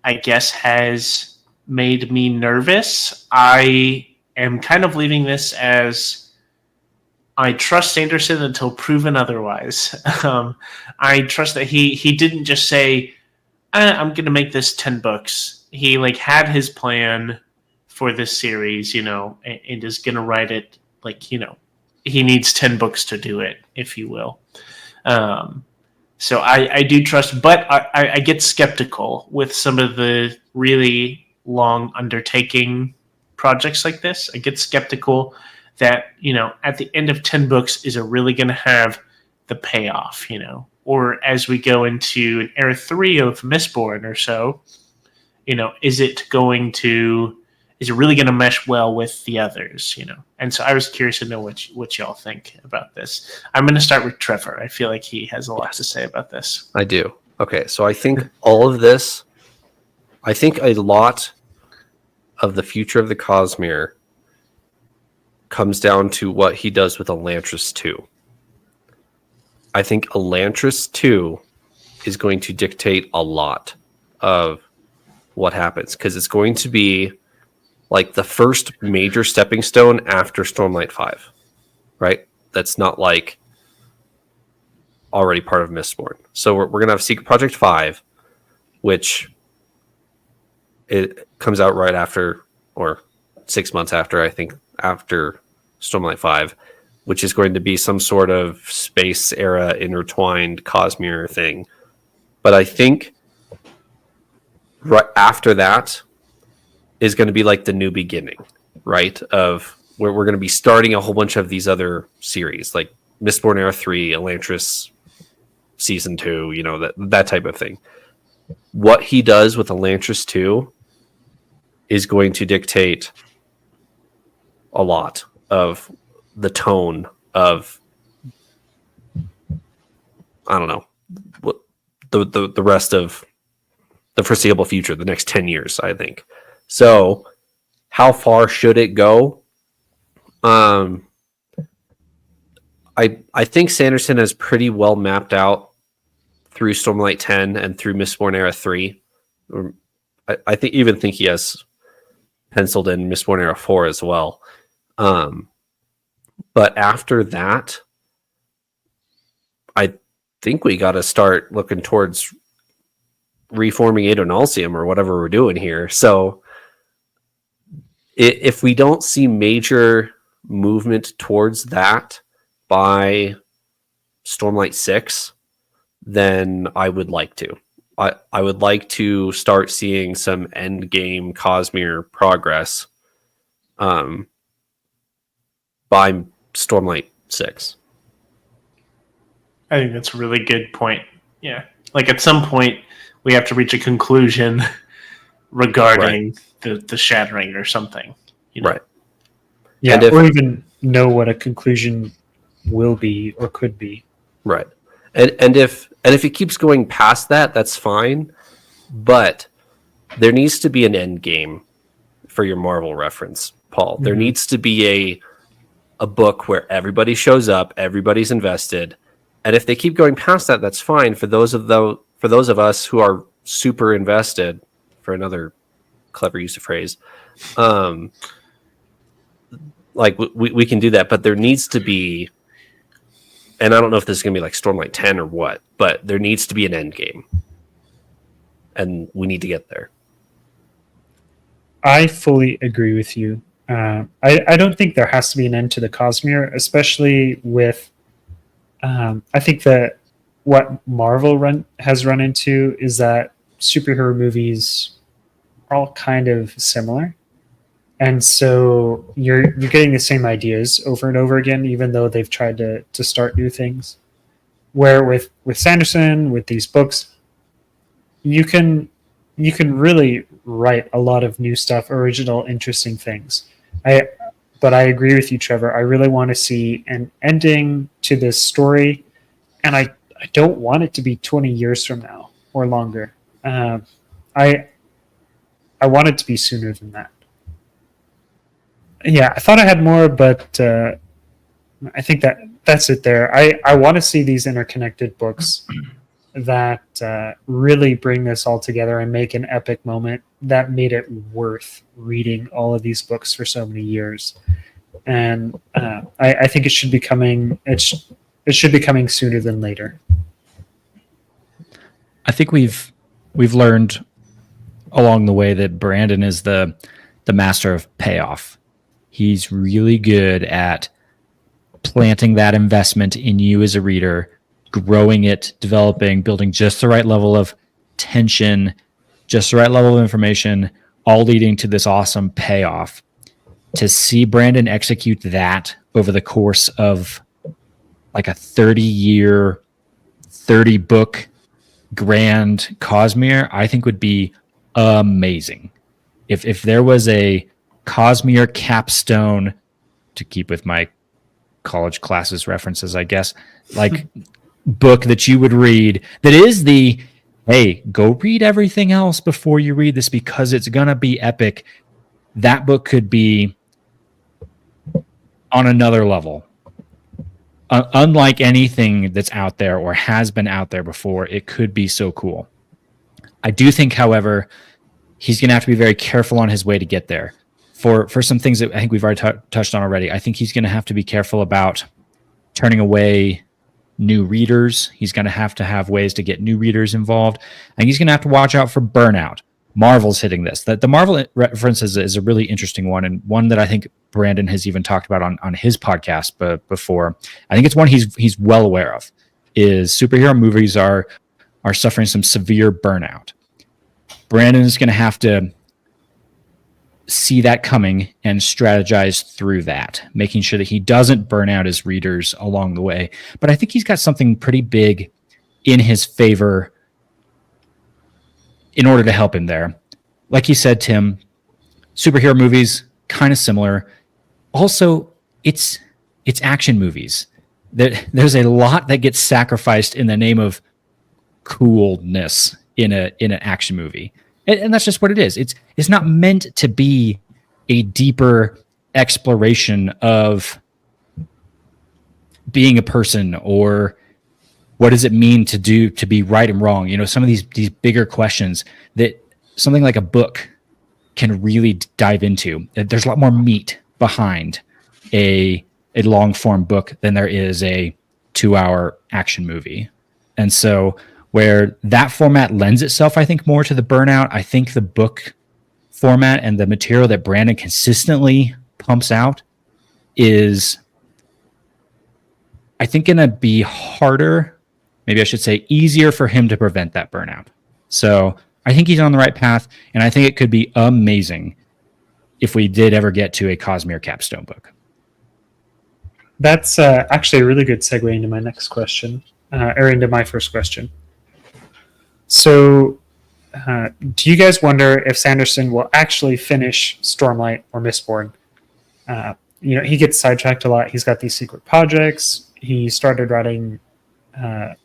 I guess has made me nervous. I am kind of leaving this as I trust Sanderson until proven otherwise. I trust that he didn't just say, I'm going to make this 10 books. He had his plan for this series, you know, and is going to write it you know, he needs 10 books to do it, if you will. So I do trust, but I get skeptical with some of the really long undertaking projects like this. I get skeptical that, you know, at the end of 10 books, is it really going to have the payoff, you know? Or as we go into an Era 3 of Mistborn or so, you know, is it going to is it really going to mesh well with the others, you know? And so I was curious to know what y'all think about this. I'm going to start with Trevor. I feel like he has a lot to say about this. I do. Okay, so I think all of this, I think a lot of the future of the Cosmere comes down to what he does with Elantris 2. I think Elantris 2 is going to dictate a lot of what happens, because it's going to be like the first major stepping stone after Stormlight 5, right? That's not like already part of Mistborn. So we're going to have Secret Project 5, which it comes out right after, or 6 months after, I think, after Stormlight 5, which is going to be some sort of space era intertwined Cosmere thing. But I think right after that is going to be like the new beginning, right? Of where we're going to be starting a whole bunch of these other series, like Mistborn Era 3, Elantris Season 2, you know, that type of thing. What he does with Elantris 2 is going to dictate a lot of the tone of, I don't know, what the rest of the foreseeable future, the next 10 years, I think. So how far should it go? I think Sanderson has pretty well mapped out through Stormlight 10 and through Mistborn Era 3. I think he has penciled in Mistborn Era 4 as well. But after that, I think we got to start looking towards reforming Adonalsium or whatever we're doing here. So if we don't see major movement towards that by Stormlight 6, then I would like to. I would like to start seeing some end game Cosmere progress by Stormlight 6. I think that's a really good point. Yeah. Like at some point we have to reach a conclusion regarding the shattering or something. You know? Right. Yeah, or even know what a conclusion will be or could be. Right. And if it keeps going past that, that's fine. But there needs to be an end game for your Marvel reference, Paul. Mm-hmm. There needs to be a book where everybody shows up, everybody's invested. And if they keep going past that, that's fine. For those of us who are super invested, for another clever use of phrase, like we can do that. But there needs to be, and I don't know if this is going to be like Stormlight 10 or what, but there needs to be an end game. And we need to get there. I fully agree with you. I don't think there has to be an end to the Cosmere, especially with, I think that what Marvel has run into is that superhero movies are all kind of similar. And so you're getting the same ideas over and over again, even though they've tried to start new things. Where with Sanderson, with these books, you can really write a lot of new stuff, original, interesting things. But I agree with you, Trevor. I really want to see an ending to this story, and I don't want it to be 20 years from now or longer. I want it to be sooner than that. Yeah, I thought I had more, but I think that's it there. I want to see these interconnected books that really bring this all together and make an epic moment that made it worth reading all of these books for so many years. And I think it should be coming. It should be coming sooner than later. I think we've learned along the way that Brandon is the master of payoff. He's really good at planting that investment in you as a reader, growing it, developing, building just the right level of tension, just the right level of information, all leading to this awesome payoff. To see Brandon execute that over the course of like a 30-year, 30-book grand Cosmere, I think would be amazing. If there was a Cosmere capstone, to keep with my college classes references, I guess, like book that you would read that is the, hey, go read everything else before you read this because it's going to be epic. That book could be on another level. Unlike anything that's out there or has been out there before, it could be so cool. I do think, however, he's going to have to be very careful on his way to get there. For some things that I think we've already touched on already, I think he's going to have to be careful about turning away new readers. He's going to have ways to get new readers involved. And he's going to have to watch out for burnout. Marvel's hitting this. The Marvel reference is a really interesting one, and one that I think Brandon has even talked about on his podcast before. I think it's one he's well aware of, is superhero movies are suffering some severe burnout. Brandon is going to have to see that coming and strategize through that, making sure that he doesn't burn out his readers along the way. But I think he's got something pretty big in his favor in order to help him there. Like you said, Tim, superhero movies, kind of similar. Also, it's action movies. There's a lot that gets sacrificed in the name of coolness in an action movie. And that's just what it is. It's not meant to be a deeper exploration of being a person, or what does it mean to be right and wrong? You know, some of these bigger questions that something like a book can really dive into. There's a lot more meat behind a long form book than there is a 2-hour action movie. And so where that format lends itself, I think, more to the burnout, I think the book format and the material that Brandon consistently pumps out is, I think, going to be harder, maybe I should say easier, for him to prevent that burnout. So I think he's on the right path, and I think it could be amazing if we did ever get to a Cosmere capstone book. That's actually a really good segue into my next question, or into my first question. So, do you guys wonder if Sanderson will actually finish Stormlight or Mistborn? He gets sidetracked a lot. He's got these secret projects. He started writing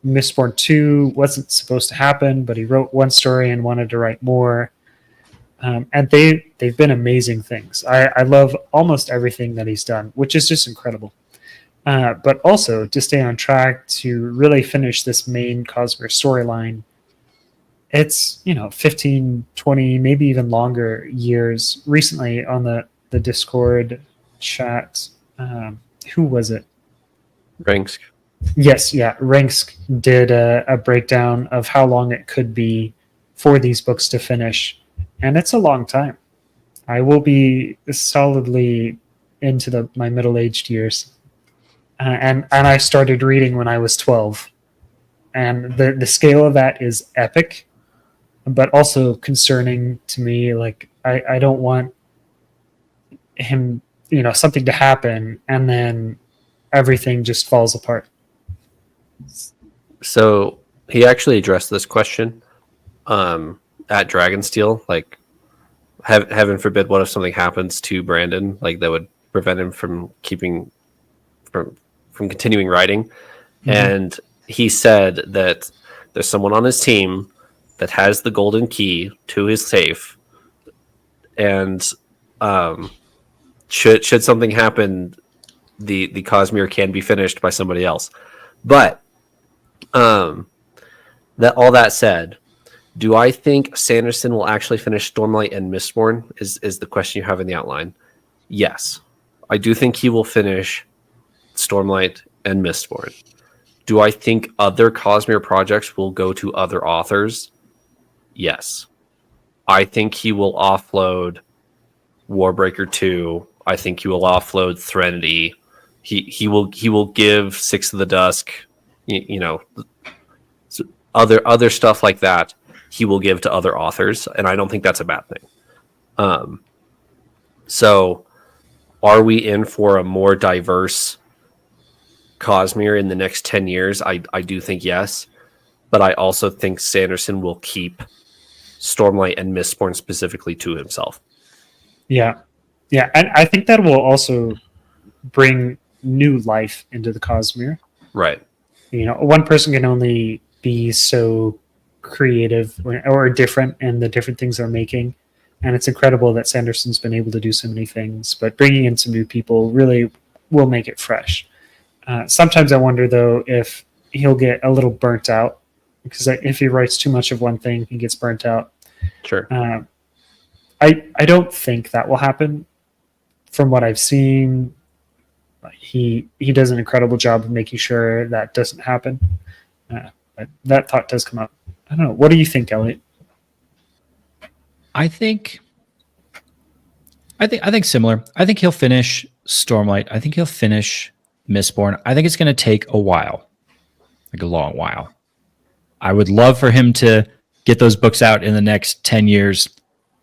Mistborn 2. Wasn't supposed to happen, but he wrote one story and wanted to write more. And they've been amazing things. I love almost everything that he's done, which is just incredible. But also, to stay on track to really finish this main Cosmere storyline, it's 15, 20, maybe even longer years. Recently on the Discord chat, who was it? Ranks. Yes, yeah. Ranks did a breakdown of how long it could be for these books to finish, and it's a long time. I will be solidly into my middle-aged years, and I started reading when I was 12, and the scale of that is epic, but also concerning to me. Like, I don't want him, something to happen and then everything just falls apart. So he actually addressed this question at Dragonsteel. Like, heaven forbid, what if something happens to Brandon, like that would prevent him from continuing writing? Mm-hmm. And he said that there's someone on his team that has the golden key to his safe, and should something happen, the Cosmere can be finished by somebody else. But that said, do I think Sanderson will actually finish Stormlight and Mistborn is the question you have in the outline. Yes, I do think he will finish Stormlight and Mistborn. Do I think other Cosmere projects will go to other authors? Yes. I think he will offload Warbreaker 2. I think he will offload Threnody. He will give Six of the Dusk, other stuff like that. He will give to other authors, and I don't think that's a bad thing. So, are we in for a more diverse Cosmere in the next 10 years? I do think yes, but I also think Sanderson will keep Stormlight and Mistborn specifically to himself. Yeah. Yeah, and I think that will also bring new life into the Cosmere. Right. One person can only be so creative or different in the different things they're making. And it's incredible that Sanderson's been able to do so many things, but bringing in some new people really will make it fresh. Sometimes I wonder, though, if he'll get a little burnt out, because if he writes too much of one thing, he gets burnt out. Sure. I don't think that will happen. From what I've seen, he does an incredible job of making sure that doesn't happen. But that thought does come up. I don't know. What do you think, Eliot? I think similar. I think he'll finish Stormlight. I think he'll finish Mistborn. I think it's going to take a while, like a long while. I would love for him to get those books out in the next 10 years.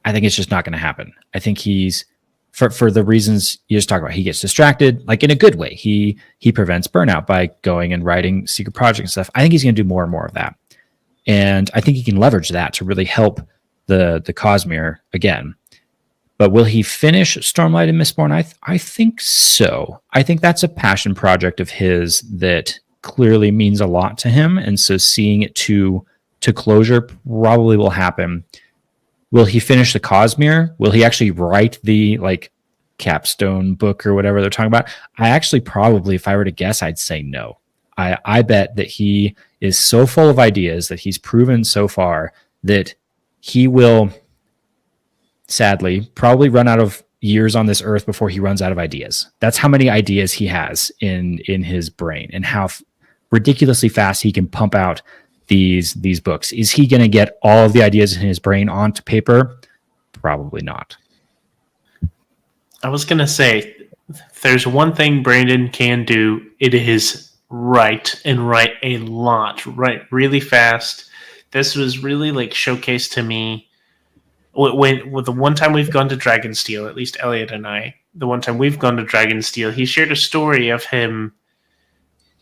I think it's just not going to happen. I think he's, for the reasons you just talked about, he gets distracted, like in a good way. He prevents burnout by going and writing secret projects and stuff. I think he's going to do more and more of that. And I think he can leverage that to really help the Cosmere again. But will he finish Stormlight and Mistborn? I think so. I think that's a passion project of his that clearly means a lot to him. And so seeing it to closure probably will happen. Will he finish the Cosmere? Will he actually write the capstone book or whatever they're talking about? I actually probably, if I were to guess, I'd say no. I bet that he is so full of ideas that he's proven so far that he will, sadly, probably run out of years on this earth before he runs out of ideas. That's how many ideas he has in his brain and how ridiculously fast he can pump out these books. Is he going to get all of the ideas in his brain onto paper? Probably not. I was going to say, if there's one thing Brandon can do, it is write a lot, write really fast. This was really showcased to me with the one time we've gone to Dragonsteel, at least Eliot and I, the one time we've gone to Dragonsteel, he shared a story of him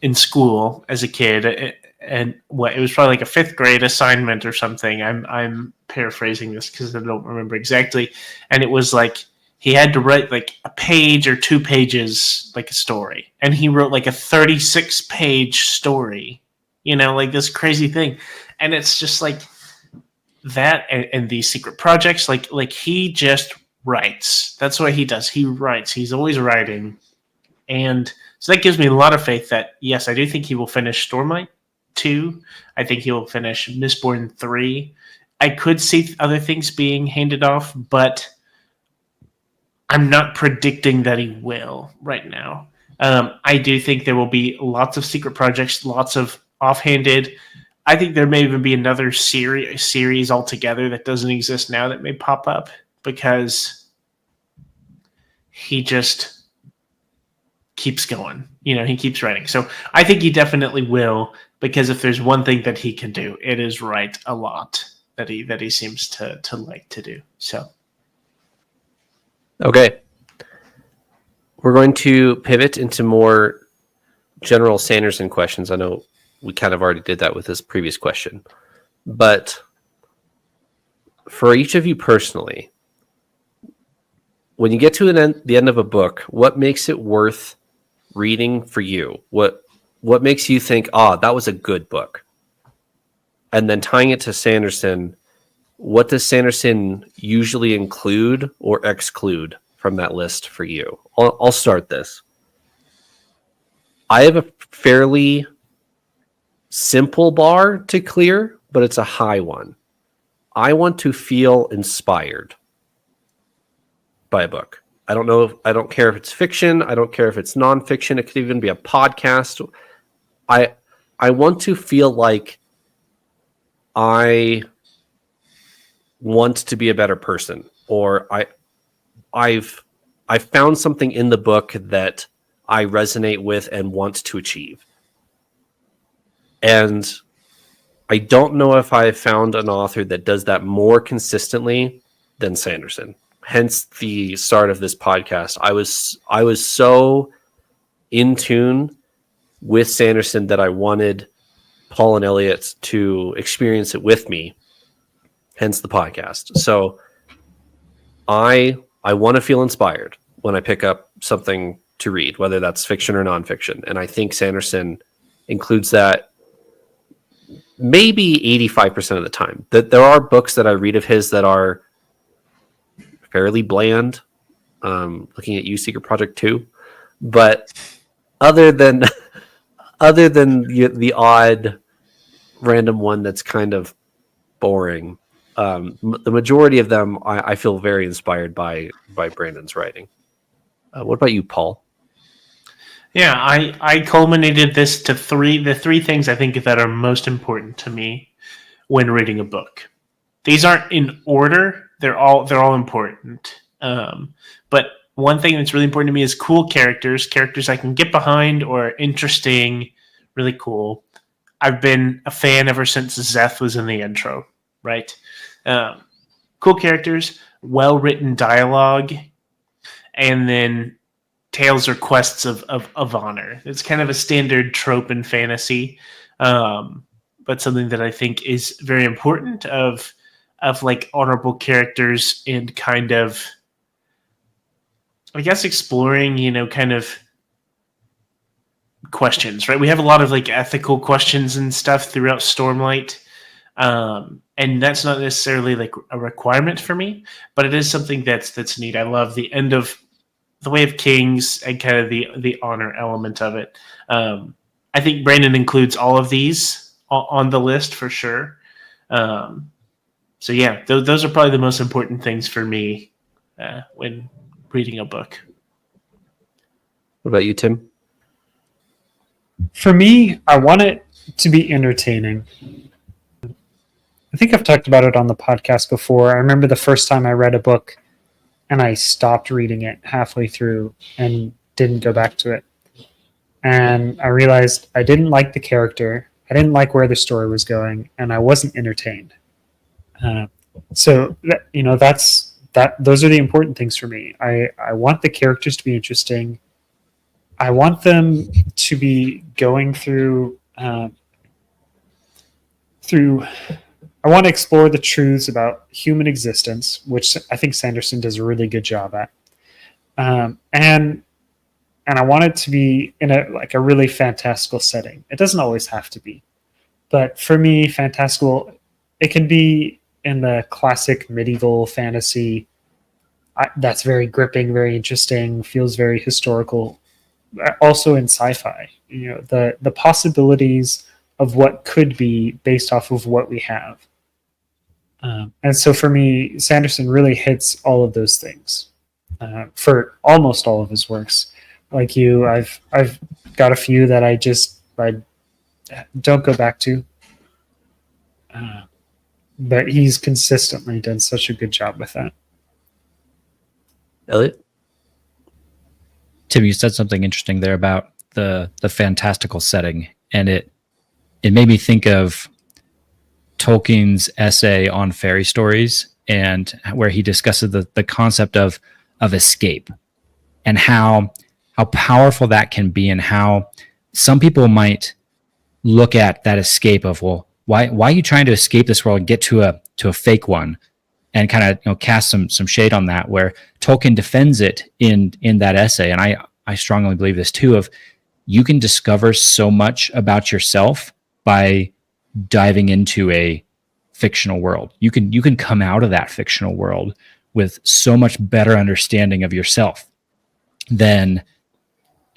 in school as a kid, and it was probably a fifth grade assignment or something. I'm paraphrasing this because I don't remember exactly, and it was he had to write a page or 2 pages, a story, and he wrote a 36-page story, this crazy thing, and it's just that and these secret projects, he just writes. That's what he does. He writes. He's always writing, and so that gives me a lot of faith that yes, I do think he will finish Stormlight 2. I think he will finish Mistborn 3. I could see other things being handed off, but I'm not predicting that he will right now. I do think there will be lots of secret projects, lots of offhanded. I think there may even be another series altogether that doesn't exist now that may pop up because he just keeps going. He keeps writing. So I think he definitely will, because if there's one thing that he can do, it is write a lot that he seems to like to do. So. Okay. We're going to pivot into more general Sanderson questions. I know we kind of already did that with this previous question. But for each of you personally, when you get to the end of a book, what makes it worth reading for you? What makes you think, that was a good book? And then tying it to Sanderson, what does Sanderson usually include or exclude from that list for you? I'll start this. I have a fairly simple bar to clear, but it's a high one. I want to feel inspired by a book. I don't care if it's fiction. I don't care if it's nonfiction. It could even be a podcast. I want to feel like I want to be a better person, or I've found something in the book that I resonate with and want to achieve. And I don't know if I've found an author that does that more consistently than Sanderson. Hence the start of this podcast. I was so in tune with Sanderson that I wanted Paul and Eliot to experience it with me. Hence the podcast. So I I want to feel inspired when I pick up something to read, whether that's fiction or nonfiction. And I think Sanderson includes that maybe 85% of the time. That there are books that I read of his that are fairly bland. Looking at you, Secret Project 2. But other than the odd random one that's kind of boring, the majority of them I feel very inspired by Brandon's writing. What about you, Paul? Yeah, I culminated this to the three things I think that are most important to me when reading a book. These aren't in order; they're all important. But one thing that's really important to me is cool characters I can get behind or interesting, really cool. I've been a fan ever since Zeth was in the intro, right? Cool characters, well-written dialogue, and then tales or quests of honor. It's kind of a standard trope in fantasy, but something that I think is very important of like honorable characters and kind of, I guess, exploring, kind of questions, right? We have a lot of like ethical questions and stuff throughout Stormlight. And that's not necessarily like a requirement for me, but it is something that's neat. I love the end of The Way of Kings and kind of the honor element of it. I think Brandon includes all of these on the list for sure. So yeah, those are probably the most important things for me when reading a book. What about you, Tim? For me, I want it to be entertaining. I think I've talked about it on the podcast before. I remember the first time I read a book and I stopped reading it halfway through and didn't go back to it. And I realized I didn't like the character. I didn't like where the story was going, and I wasn't entertained. So those are the important things for me. I want the characters to be interesting. I want them to be going through. I want to explore the truths about human existence, which I think Sanderson does a really good job at. And I want it to be in a really fantastical setting. It doesn't always have to be, but for me, fantastical, it can be in the classic medieval fantasy. That's very gripping, very interesting, feels very historical. Also in sci-fi, the possibilities of what could be based off of what we have. And so for me, Sanderson really hits all of those things for almost all of his works. Like you, I've got a few that I don't go back to, but he's consistently done such a good job with that. Eliot? Tim, you said something interesting there about the fantastical setting, and it made me think of Tolkien's essay on fairy stories, and where he discusses the concept of escape and how powerful that can be, and how some people might look at that escape of, well, why are you trying to escape this world and get to a fake one, and kind of cast some shade on that, where Tolkien defends it in that essay. And I strongly believe this too, of you can discover so much about yourself by diving into a fictional world. You can come out of that fictional world with so much better understanding of yourself than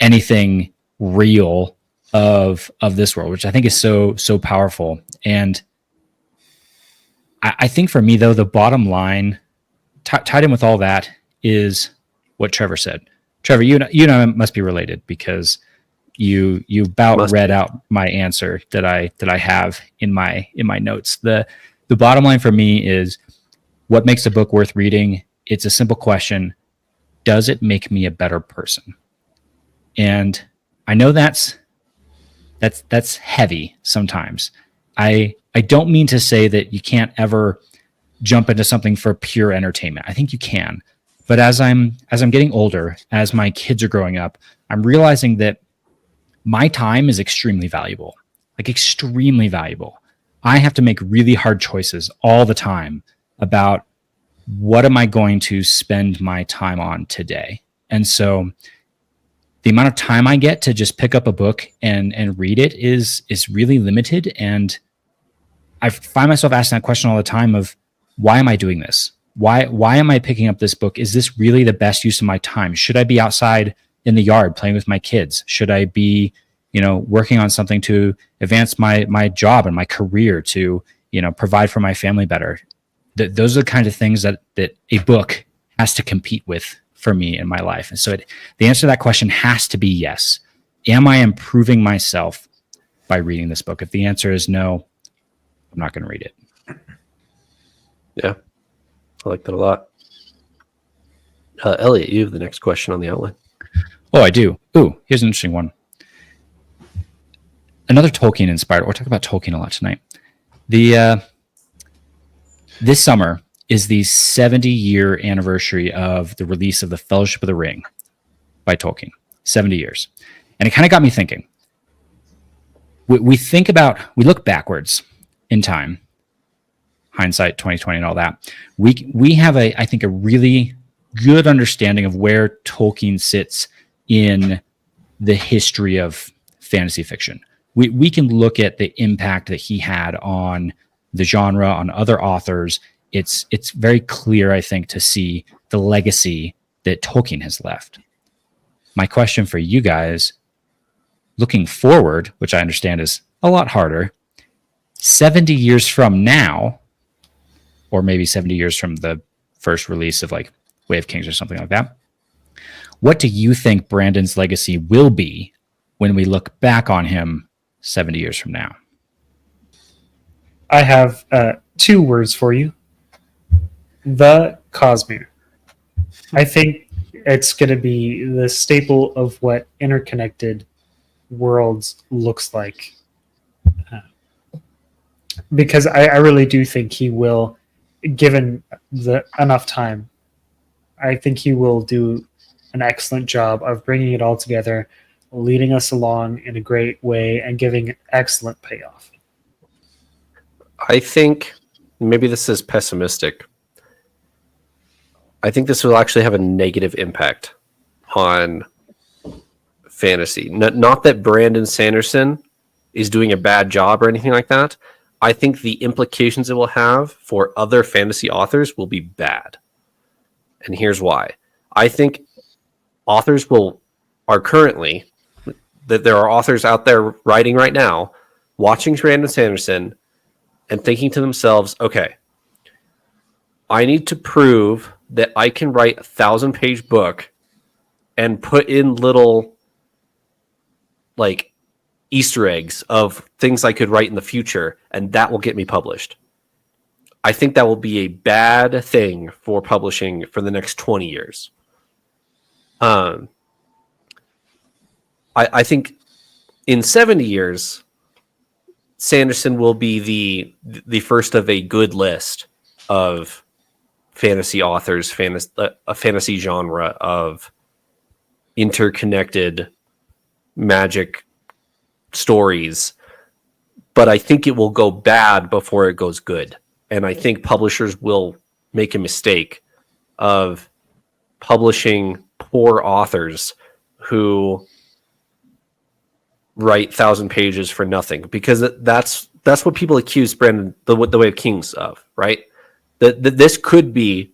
anything real of this world, which I think is so powerful. And I think for me, though, the bottom line tied in with all that is what Trevor said. Trevor, you know must be related, because you about read out my answer that I have in my notes. The bottom line for me is, what makes a book worth reading? It's a simple question: does it make me a better person? And I know that's heavy sometimes. I don't mean to say that you can't ever jump into something for pure entertainment. I think you can. But as I'm getting older, as my kids are growing up, I'm realizing that my time is extremely valuable, like extremely valuable. I have to make really hard choices all the time about what am I going to spend my time on today? And so the amount of time I get to just pick up a book and read it is really limited. And I find myself asking that question all the time of, why am I doing this? Why am I picking up this book? Is this really the best use of my time? Should I be outside in the yard playing with my kids? Should I be, working on something to advance my job and my career to, provide for my family better? Those are the kind of things that a book has to compete with for me in my life. And so the answer to that question has to be yes. Am I improving myself by reading this book? If the answer is no, I'm not going to read it. Yeah, I like that a lot. Eliot, you have the next question on the outline. Oh, I do. Ooh, here's an interesting one. Another Tolkien inspired. We're talking about Tolkien a lot tonight. This summer is the 70-year anniversary of the release of The Fellowship of the Ring by Tolkien. 70 years. And it kind of got me thinking. We look backwards in time, hindsight 2020 and all that. We have I think a really good understanding of where Tolkien sits in the history of fantasy fiction. We can look at the impact that he had on the genre, on other authors. It's very clear, I think, to see the legacy that Tolkien has left. My question for you guys, looking forward, which I understand is a lot harder, 70 years from now, or maybe 70 years from the first release of like Way of Kings or something like that, what do you think Brandon's legacy will be when we look back on him 70 years from now? I have 2 words for you. The Cosmere. I think it's going to be the staple of what interconnected worlds looks like. Because I really do think he will, given enough time, I think he will do an excellent job of bringing it all together, leading us along in a great way, and giving excellent payoff. I think maybe this is pessimistic. I think this will actually have a negative impact on fantasy. Not that Brandon Sanderson is doing a bad job or anything like that. I think the implications it will have for other fantasy authors will be bad. And here's why. I think authors are currently, that there are authors out there writing right now, watching Brandon Sanderson and thinking to themselves, okay, I need to prove that I can write a 1,000-page book and put in little like Easter eggs of things I could write in the future, and that will get me published. I think that will be a bad thing for publishing for the next 20 years. I think in 70 years, Sanderson will be the first of a good list of fantasy authors, a fantasy genre of interconnected magic stories. But I think it will go bad before it goes good. And I think publishers will make a mistake of publishing poor authors who write 1,000 pages for nothing, because that's what people accuse Brandon the Way of Kings of, right? That this could be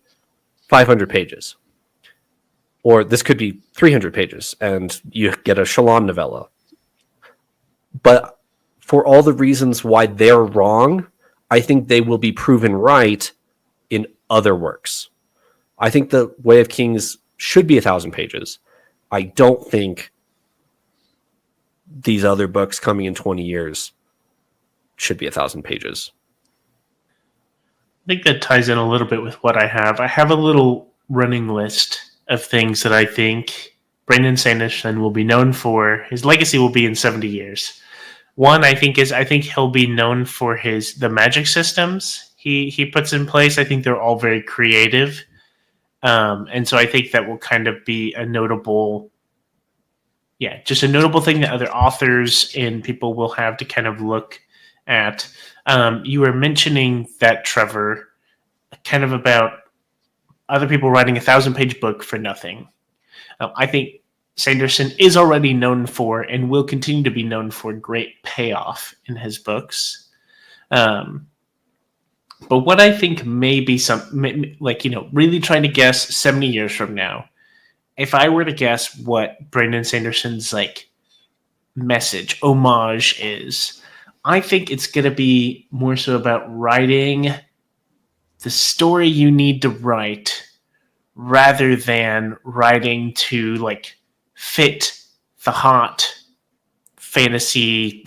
500 pages, or this could be 300 pages, and you get a Shallan novella. But for all the reasons why they're wrong, I think they will be proven right in other works. I think the Way of Kings should be 1,000 pages. I don't think these other books coming in 20 years should be 1,000 pages. I think that ties in a little bit with what I have. I have a little running list of things that I think Brandon Sanderson will be known for. His legacy will be in 70 years. One, I think he'll be known for the magic systems he puts in place. I think they're all very creative. And so I think that will kind of be a notable thing that other authors and people will have to kind of look at. You were mentioning that, Trevor, kind of about other people writing 1,000-page book for nothing. I think Sanderson is already known for and will continue to be known for great payoff in his books. But what I think may be really trying to guess 70 years from now, if I were to guess what Brandon Sanderson's message, homage is, I think it's going to be more so about writing the story you need to write rather than writing to fit the hot fantasy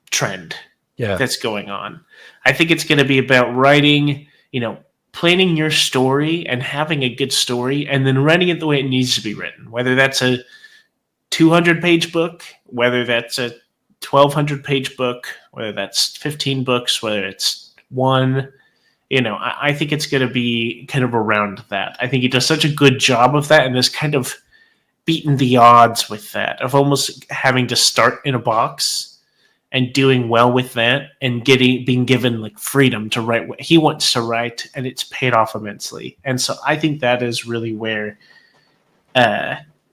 trend that's going on. I think it's going to be about writing, planning your story and having a good story and then writing it the way it needs to be written, whether that's a 200-page book, whether that's a 1,200-page book, whether that's 15 books, whether it's one. I think it's going to be kind of around that. I think he does such a good job of that and has kind of beaten the odds with that, of almost having to start in a box and doing well with that and being given freedom to write what he wants to write, and it's paid off immensely. And so I think that is really where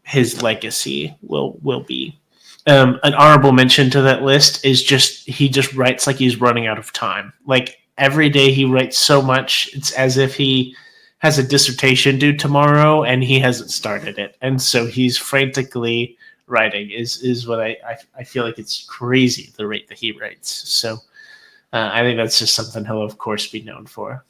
his legacy will be. An honorable mention to that list is he just writes like he's running out of time. Every day he writes so much, it's as if he has a dissertation due tomorrow and he hasn't started it. And so he's frantically writing is what I feel like. It's crazy the rate that he writes. So I think that's just something he'll of course be known for.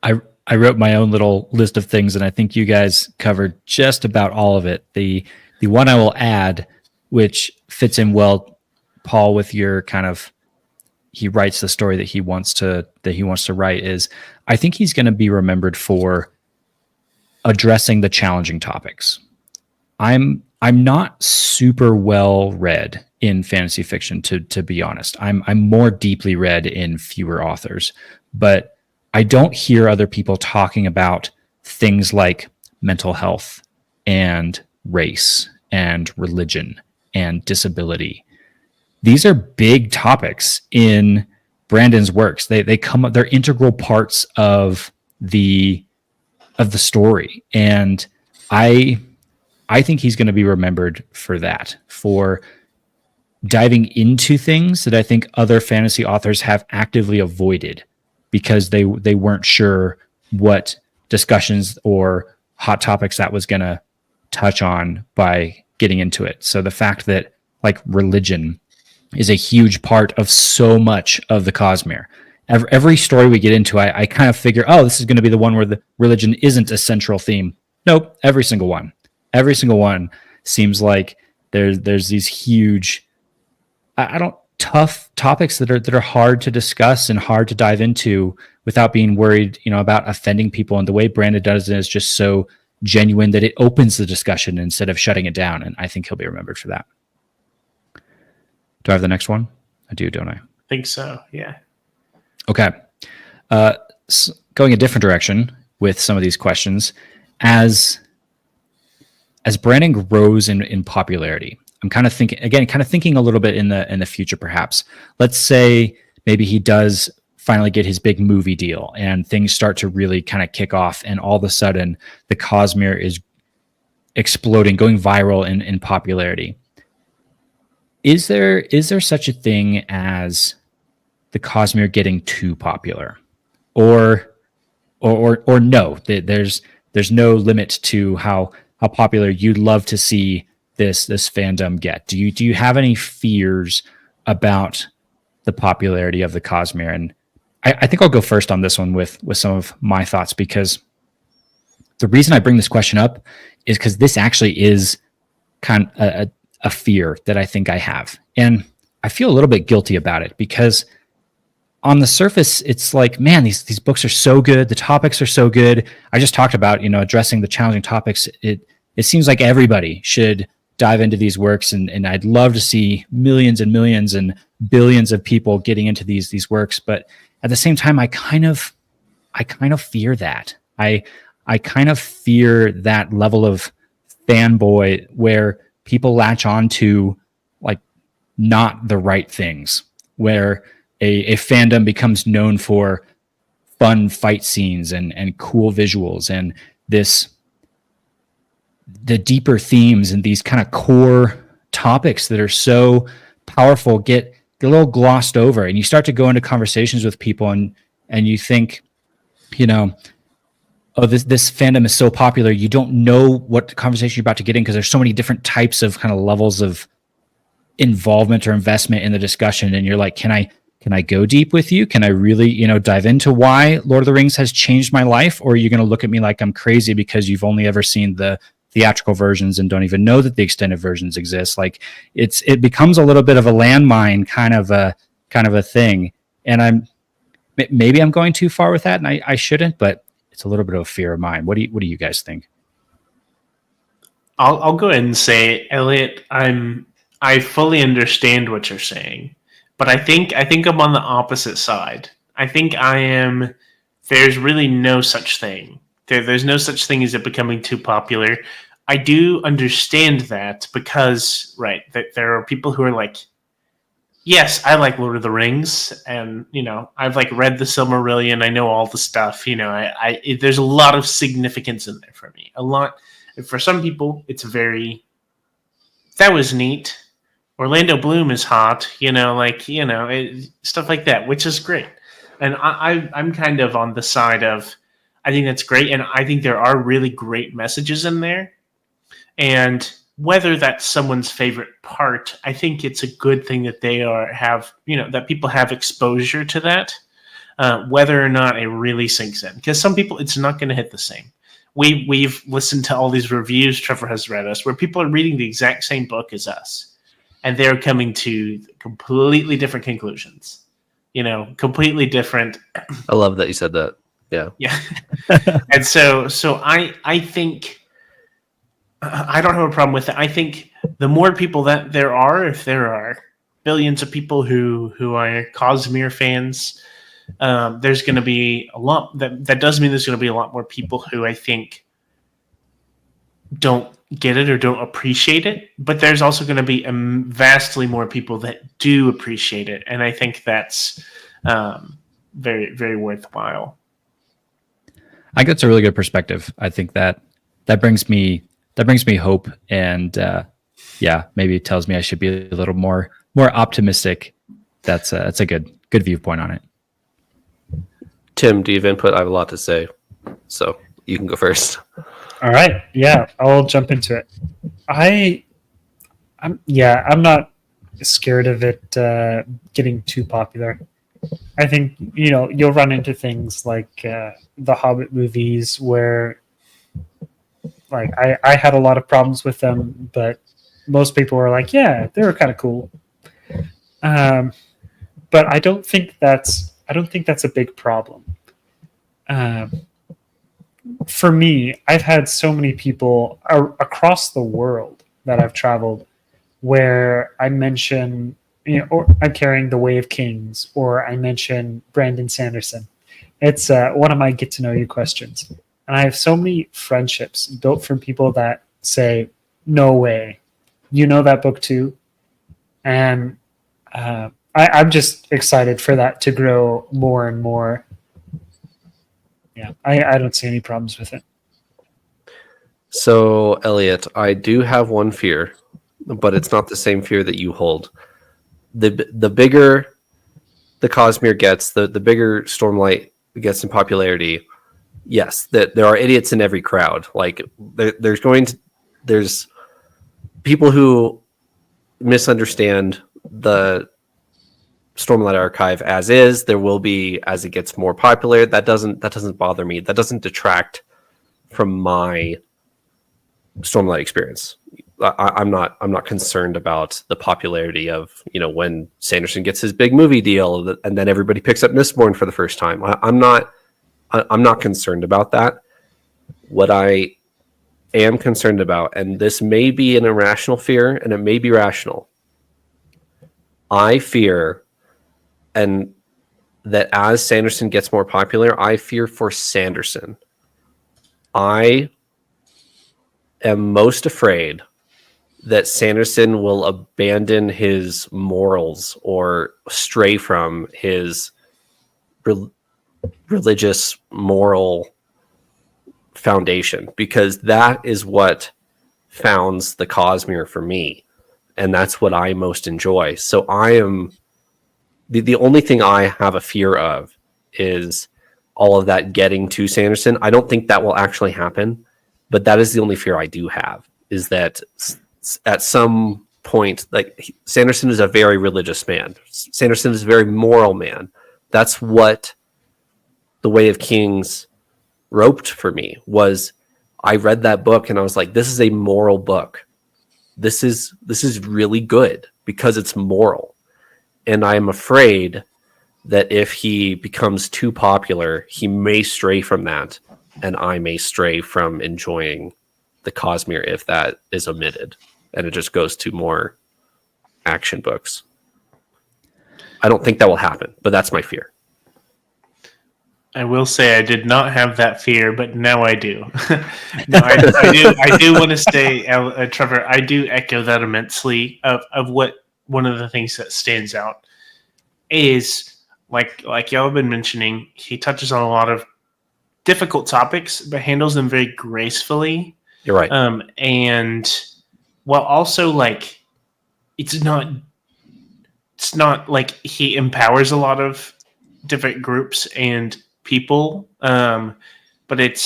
I wrote my own little list of things, and I think you guys covered just about all of it. The one I will add, which fits in well, Paul, with your kind of, he writes the story that he wants to write, is I think he's going to be remembered for addressing the challenging topics. I'm not super well read in fantasy fiction, to be honest. I'm more deeply read in fewer authors, but I don't hear other people talking about things like mental health and race and religion and disability. These are big topics in Brandon's works. They come up, they're integral parts of the story. And I think he's going to be remembered for that, for diving into things that I think other fantasy authors have actively avoided because they weren't sure what discussions or hot topics that was going to touch on by getting into it. So the fact that religion is a huge part of so much of the Cosmere. Every story we get into, I kind of figure, this is going to be the one where the religion isn't a central theme. Nope, every single one. Every single one seems like there's these huge, tough topics that are hard to discuss and hard to dive into without being worried, about offending people. And the way Brandon does it is just so genuine that it opens the discussion instead of shutting it down. And I think he'll be remembered for that. Do I have the next one? I do, don't I? I think so, yeah. Okay. Going a different direction with some of these questions. As Brandon grows in popularity, I'm kind of thinking a little bit in the future, perhaps. Let's say maybe he does finally get his big movie deal and things start to really kind of kick off, and all of a sudden the Cosmere is exploding, going viral in popularity. Is there such a thing as the Cosmere getting too popular, or no? There's no limit to how popular you'd love to see this fandom get. Do you have any fears about the popularity of the Cosmere? And I think I'll go first on this one with some of my thoughts, because the reason I bring this question up is because this actually is kind of a fear that I think I have. And I feel a little bit guilty about it, because on the surface, it's like, man, these books are so good. The topics are so good. I just talked about, addressing the challenging topics. It seems like everybody should dive into these works. And I'd love to see millions and millions and billions of people getting into these works. But at the same time, I kind of fear that. I kind of fear that level of fanboy where people latch on to not the right things, where a fandom becomes known for fun fight scenes and cool visuals and the deeper themes and these kind of core topics that are so powerful get a little glossed over, and you start to go into conversations with people and you think, oh, this fandom is so popular, you don't know what conversation you're about to get in because there's so many different types of kind of levels of involvement or investment in the discussion, and you're like, can I go deep with you? Can I really, dive into why Lord of the Rings has changed my life? Or are you going to look at me like I'm crazy because you've only ever seen the theatrical versions and don't even know that the extended versions exist? Like it becomes a little bit of a landmine kind of a thing. And maybe I'm going too far with that, and I shouldn't, but it's a little bit of a fear of mine. What do you guys think? I'll go ahead and say, Eliot, I fully understand what you're saying, but I think I'm on the opposite side. I think I am. There's really no such thing. There's no such thing as it becoming too popular. I do understand that because, right, that there are people who are like, yes, I like Lord of the Rings, and I've read the Silmarillion. I know all the stuff. There's a lot of significance in there for me. A lot. For some people, it's that was neat. Orlando Bloom is hot, stuff like that, which is great. And I'm kind of on the side of, I think that's great, and I think there are really great messages in there. And whether that's someone's favorite part, I think it's a good thing that they that people have exposure to that, whether or not it really sinks in. Because some people, it's not going to hit the same. We've listened to all these reviews Trevor has read us, where people are reading the exact same book as us, and they're coming to completely different conclusions. Completely different. I love that you said that. Yeah. Yeah. And so I think I don't have a problem with it. I think the more people that there are, if there are billions of people who are Cosmere fans, there's going to be a lot. That does mean there's going to be a lot more people who I think don't get it or don't appreciate it. But there's also going to be vastly more people that do appreciate it, and I think that's very, very worthwhile. I think that's a really good perspective. I think that brings me hope, and maybe it tells me I should be a little more optimistic. That's a good viewpoint on it. Tim, do you have input? I have a lot to say, so you can go first. All right, yeah, I'll jump into it. I'm not scared of it getting too popular. I think you'll run into things like the Hobbit movies where I had a lot of problems with them, but most people were like, yeah, they were kind of cool. But I don't think that's a big problem. For me, I've had so many people across the world that I've traveled where I mention, or I'm carrying The Way of Kings, or I mention Brandon Sanderson. It's one of my get to know you questions. And I have so many friendships built from people that say, no way, you know that book too? And I'm just excited for that to grow more and more. Yeah, I don't see any problems with it. So, Eliot, I do have one fear, but it's not the same fear that you hold. The bigger the Cosmere gets, the bigger Stormlight gets in popularity. Yes, that there are idiots in every crowd. Like there's people who misunderstand the Stormlight archive as is. There will be as it gets more popular. That doesn't bother me. That doesn't detract from my Stormlight experience. I'm not concerned about the popularity of when Sanderson gets his big movie deal and then everybody picks up Mistborn for the first time. I'm not concerned about that. What I am concerned about, and this may be an irrational fear, and it may be rational. I fear, and that as Sanderson gets more popular, I fear for Sanderson. I am most afraid that Sanderson will abandon his morals or stray from his religious moral foundation, because that is what founds the Cosmere for me, and that's what I most enjoy. So I am the only thing I have a fear of is all of that getting to Sanderson. I don't think that will actually happen, but that is the only fear I do have, is that at some point, like, Sanderson is a very religious man. Sanderson is a very moral man. That's what The Way of Kings roped for me. Was I read that book and I was like, this is a moral book. This is really good because it's moral. And I am afraid that if he becomes too popular, he may stray from that, and I may stray from enjoying the Cosmere if that is omitted, and it just goes to more action books. I don't think that will happen, but that's my fear. I will say I did not have that fear, but now I do. No, I do want to say, Trevor, I do echo that immensely of what one of the things that stands out is, like y'all have been mentioning, he touches on a lot of difficult topics, but handles them very gracefully. You're right. And while also, like, it's not like he empowers a lot of different groups and people, but it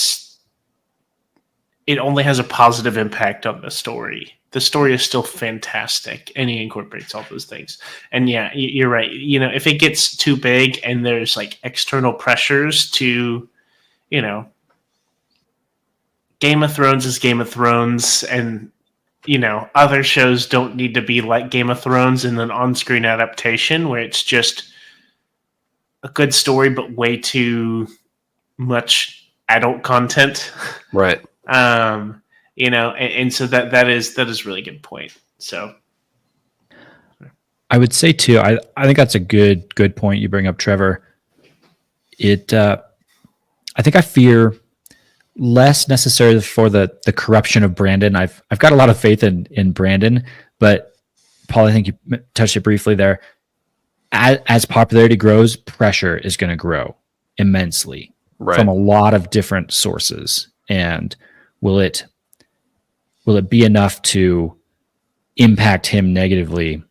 only has a positive impact on the story. The story is still fantastic, and he incorporates all those things. And yeah, you're right. You know, if it gets too big and there's like external pressures to, you know, Game of Thrones is Game of Thrones, and, you know, other shows don't need to be like Game of Thrones in an on-screen adaptation where it's just a good story but way too much adult content. Right. You know, and so that is really good point. So I would say too, I think that's a good point you bring up, Trevor. I think I fear less necessarily for the corruption of Brandon. I've got a lot of faith in Brandon, but Paul, I think you touched it briefly there. As popularity grows, pressure is going to grow immensely from a lot of different sources. And will it be enough to impact him negatively?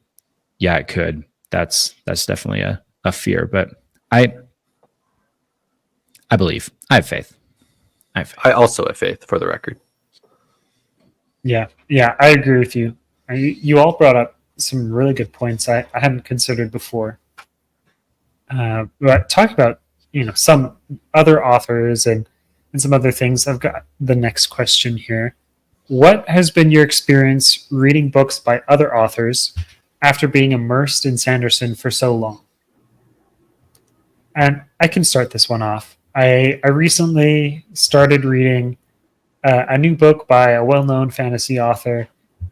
Yeah, it could. That's definitely a fear, but I believe. I have faith. I also have faith, for the record. Yeah, I agree with you. You all brought up some really good points I hadn't considered before. But talk about, you know, some other authors and some other things. I've got the next question here. What has been your experience reading books by other authors after being immersed in Sanderson for so long? And I can start this one off. I recently started reading a new book by a well-known fantasy author,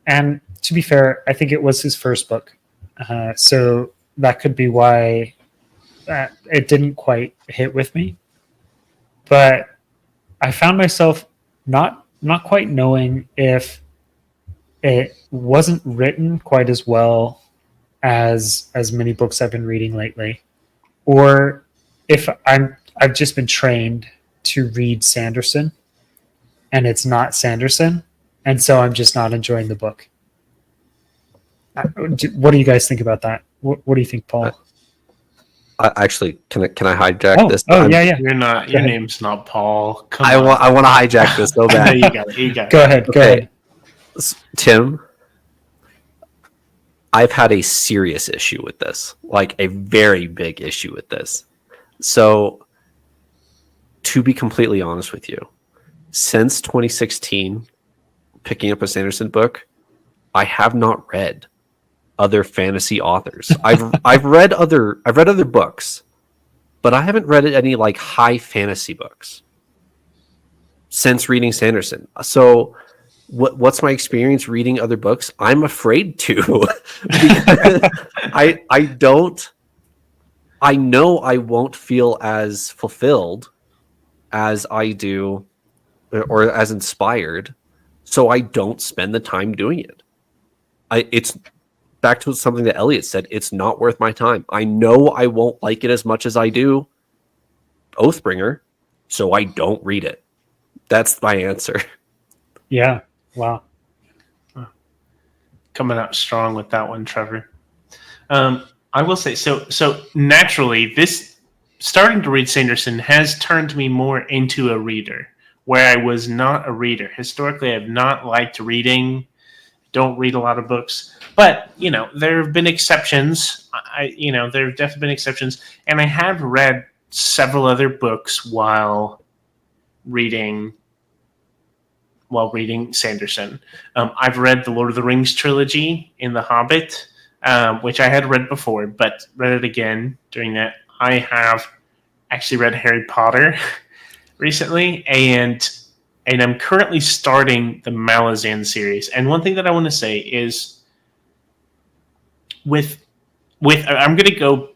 and to be fair, I think it was his first book, so that could be why it didn't quite hit with me. But I found myself not quite knowing if it wasn't written quite as well as many books I've been reading lately, or if I've just been trained to read Sanderson and it's not Sanderson, and so I'm just not enjoying the book. What do you guys think about that? What do you think, Paul? Actually, can I hijack this? Yeah. You're not. Your name's not Paul. Come on. I want to hijack this so bad. You got it. Go ahead. Tim, I've had a serious issue with this, like a very big issue with this. So, to be completely honest with you, since 2016, picking up a Sanderson book, I have not read other fantasy authors. I've read other books, but I haven't read any like high fantasy books since reading Sanderson. So what's my experience reading other books? I'm afraid to. I know I won't feel as fulfilled as I do, or as inspired, so I don't spend the time doing it. It's back to something that Eliot said. It's not worth my time. I know I won't like it as much as I do, Oathbringer, so I don't read it. That's my answer. Yeah. Wow. Coming out strong with that one, Trevor. I will say, so naturally, this starting to read Sanderson has turned me more into a reader, where I was not a reader. Historically, I've not liked reading, don't read a lot of books, but, there have been exceptions. There have definitely been exceptions, and I have read several other books while reading Sanderson. I've read the Lord of the Rings trilogy in The Hobbit, which I had read before, but read it again during that. I have actually read Harry Potter recently, and I'm currently starting the Malazan series. And one thing that I want to say is, with I'm going to go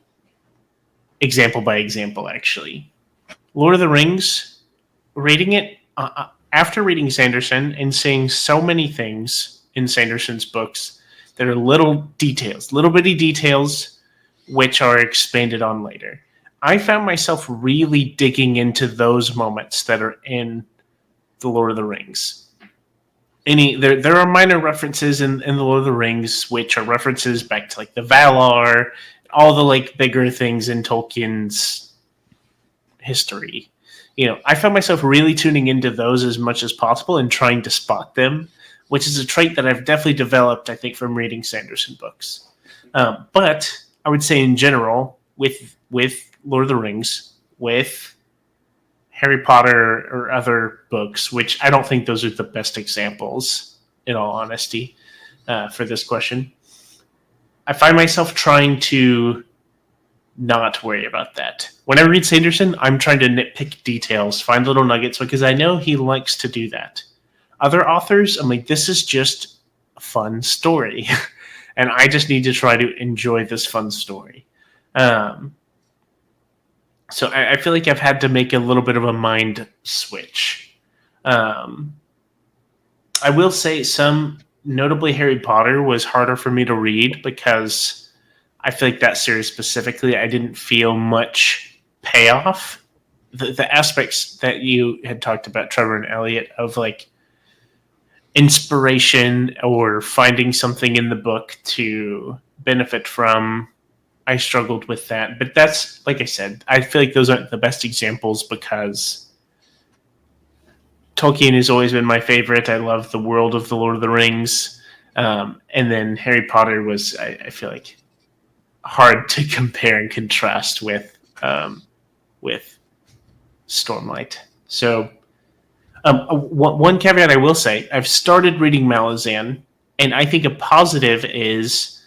example by example. Actually, Lord of the Rings, reading it. After reading Sanderson and seeing so many things in Sanderson's books that are little bitty details, which are expanded on later, I found myself really digging into those moments that are in the Lord of the Rings. There are minor references in the Lord of the Rings, which are references back to like the Valar, all the like bigger things in Tolkien's history. I found myself really tuning into those as much as possible and trying to spot them, which is a trait that I've definitely developed, I think, from reading Sanderson books. But I would say in general, with Lord of the Rings, with Harry Potter or other books, which I don't think those are the best examples, in all honesty, for this question, I find myself trying to not worry about that. When I read Sanderson, I'm trying to nitpick details, find little nuggets, because I know he likes to do that. Other authors, I'm like, this is just a fun story. And I just need to try to enjoy this fun story. So I feel like I've had to make a little bit of a mind switch. I will say notably Harry Potter was harder for me to read because I feel like that series specifically, I didn't feel much payoff. The aspects that you had talked about, Trevor and Eliot, of like inspiration or finding something in the book to benefit from, I struggled with that. But that's, like I said, I feel like those aren't the best examples because Tolkien has always been my favorite. I love the world of the Lord of the Rings. And then Harry Potter was, I feel like, hard to compare and contrast with Stormlight. So one caveat I will say, I've started reading Malazan, and I think a positive is,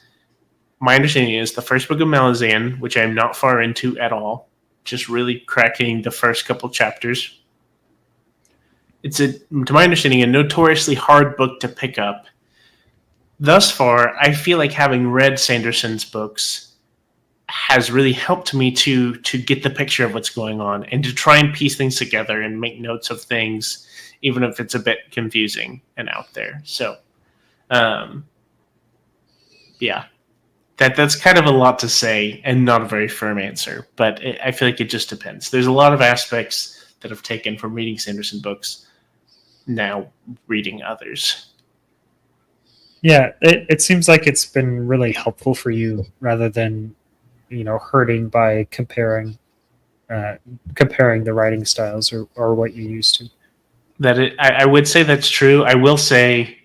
my understanding is the first book of Malazan, which I'm not far into at all, just really cracking the first couple chapters. It's, to my understanding, a notoriously hard book to pick up. Thus far, I feel like having read Sanderson's books has really helped me to get the picture of what's going on and to try and piece things together and make notes of things, even if it's a bit confusing and out there. So, yeah, that's kind of a lot to say and not a very firm answer, but I feel like it just depends. There's a lot of aspects that I've taken from reading Sanderson books, now reading others. Yeah, it seems like it's been really helpful for you rather than hurting by comparing the writing styles or what you used to. I would say that's true. I will say,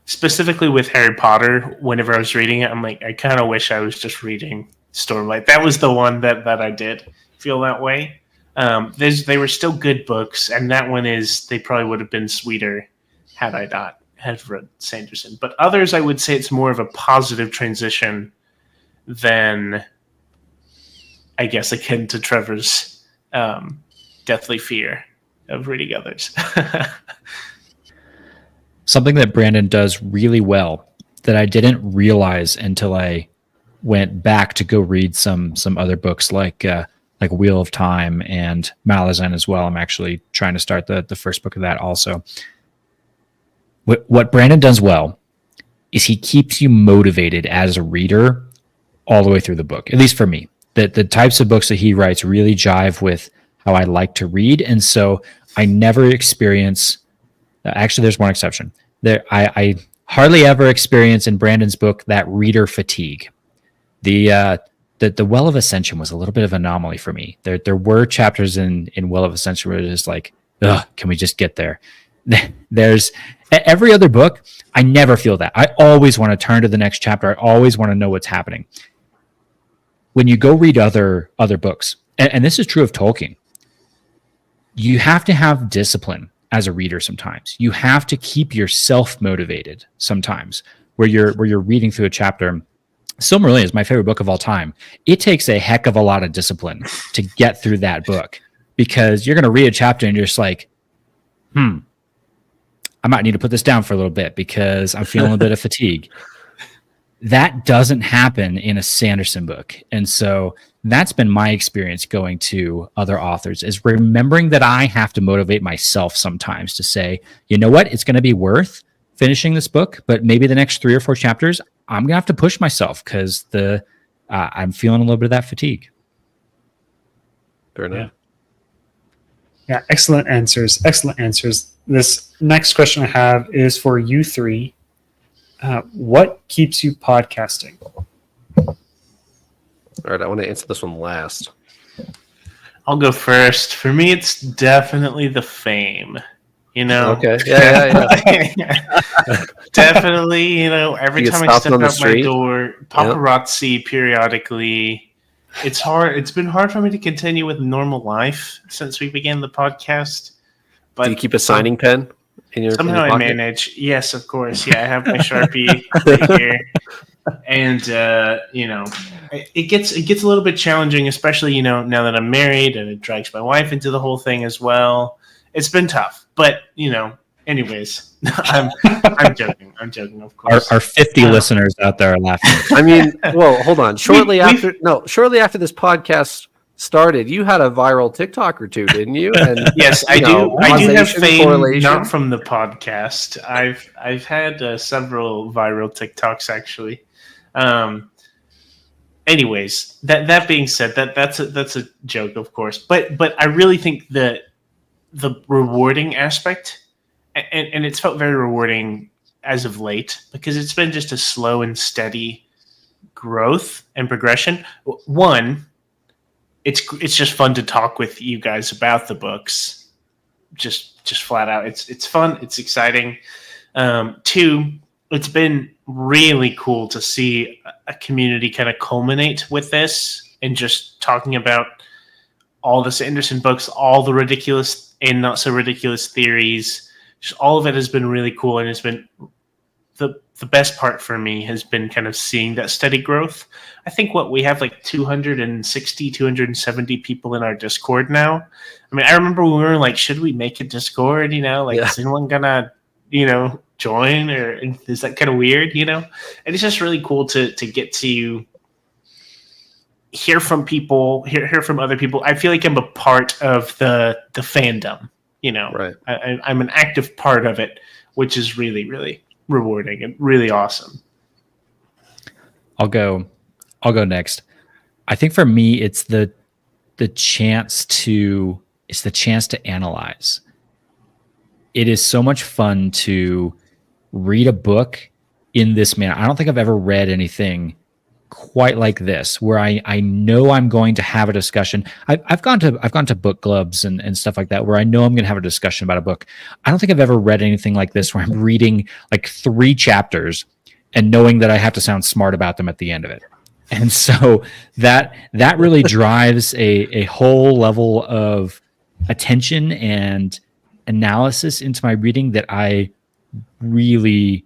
specifically with Harry Potter, whenever I was reading it, I'm like, I kind of wish I was just reading Stormlight. That was the one that I did feel that way. They were still good books, and that one they probably would have been sweeter had I not have read Sanderson. But others, I would say it's more of a positive transition than, I guess, akin to Trevor's deathly fear of reading others. Something that Brandon does really well that I didn't realize until I went back to go read some other books like Wheel of Time and Malazan as well. I'm actually trying to start the first book of that also. What Brandon does well is he keeps you motivated as a reader all the way through the book, at least for me. The types of books that he writes really jive with how I like to read. And so I never experience, actually there's one exception. I hardly ever experience in Brandon's book that reader fatigue. The Well of Ascension was a little bit of an anomaly for me. There were chapters in Well of Ascension where it was like, ugh, can we just get there? There's every other book, I never feel that. I always want to turn to the next chapter. I always want to know what's happening. When you go read other books, and this is true of Tolkien, you have to have discipline as a reader sometimes. You have to keep yourself motivated sometimes, where you're reading through a chapter. Silmarillion is my favorite book of all time. It takes a heck of a lot of discipline to get through that book, because you're going to read a chapter and you're just like, I might need to put this down for a little bit because I'm feeling a bit of fatigue. That doesn't happen in a Sanderson book. And so that's been my experience going to other authors, is remembering that I have to motivate myself sometimes to say, you know what, it's going to be worth finishing this book, but maybe the next 3 or 4 chapters, I'm going to have to push myself because I'm feeling a little bit of that fatigue. Fair enough. Yeah, excellent answers. Excellent answers. This next question I have is for you three. What keeps you podcasting? All right, I want to answer this one last. I'll go first. For me, it's definitely the fame. You know? Okay. Yeah. Definitely, you know, every You get time I stopped step on the out my street. door, paparazzi periodically. It's hard. It's been hard for me to continue with normal life since we began the podcast. But Do you keep a signing pen in your somehow I pocket? manage. Yes, of course. Yeah, I have my Sharpie right here. And you know, it gets a little bit challenging, especially, you know, now that I'm married, and it drags my wife into the whole thing as well. It's been tough, but you know, anyways, I'm joking. I'm joking, of course. Our 50 listeners out there are laughing. I mean, well, hold on. Shortly after this podcast started, you had a viral TikTok or two, didn't you? And yes, I do. I do have causation, fame, correlation. not from the podcast. I've had several viral TikToks actually. Anyways, that being said, that's a joke, of course. But I really think that the rewarding aspect, and it's felt very rewarding as of late, because it's been just a slow and steady growth and progression. One, it's just fun to talk with you guys about the books, just flat out. It's fun. It's exciting. Two, it's been really cool to see a community kind of culminate with this, and just talking about all the Sanderson books, all the ridiculous and not so ridiculous theories. Just all of it has been really cool, and it's been the best part for me has been kind of seeing that steady growth. I think we have like 260, 270 people in our Discord now. I mean, I remember when we were like, should we make a Discord? You know, like, is anyone gonna, you know, join, or is that kind of weird? You know, and it's just really cool to get to hear from people, hear from other people. I feel like I'm a part of the fandom. You know, Right. I'm an active part of it, which is really, really rewarding and really awesome. I'll go next. I think for me, it's the chance to analyze. It is so much fun to read a book in this manner. I don't think I've ever read anything quite like this, where I know I'm going to have a discussion. I've gone to book clubs and stuff like that, where I know I'm going to have a discussion about a book. I don't think I've ever read anything like this, where I'm reading like 3 chapters and knowing that I have to sound smart about them at the end of it. And so that really drives a whole level of attention and analysis into my reading that I really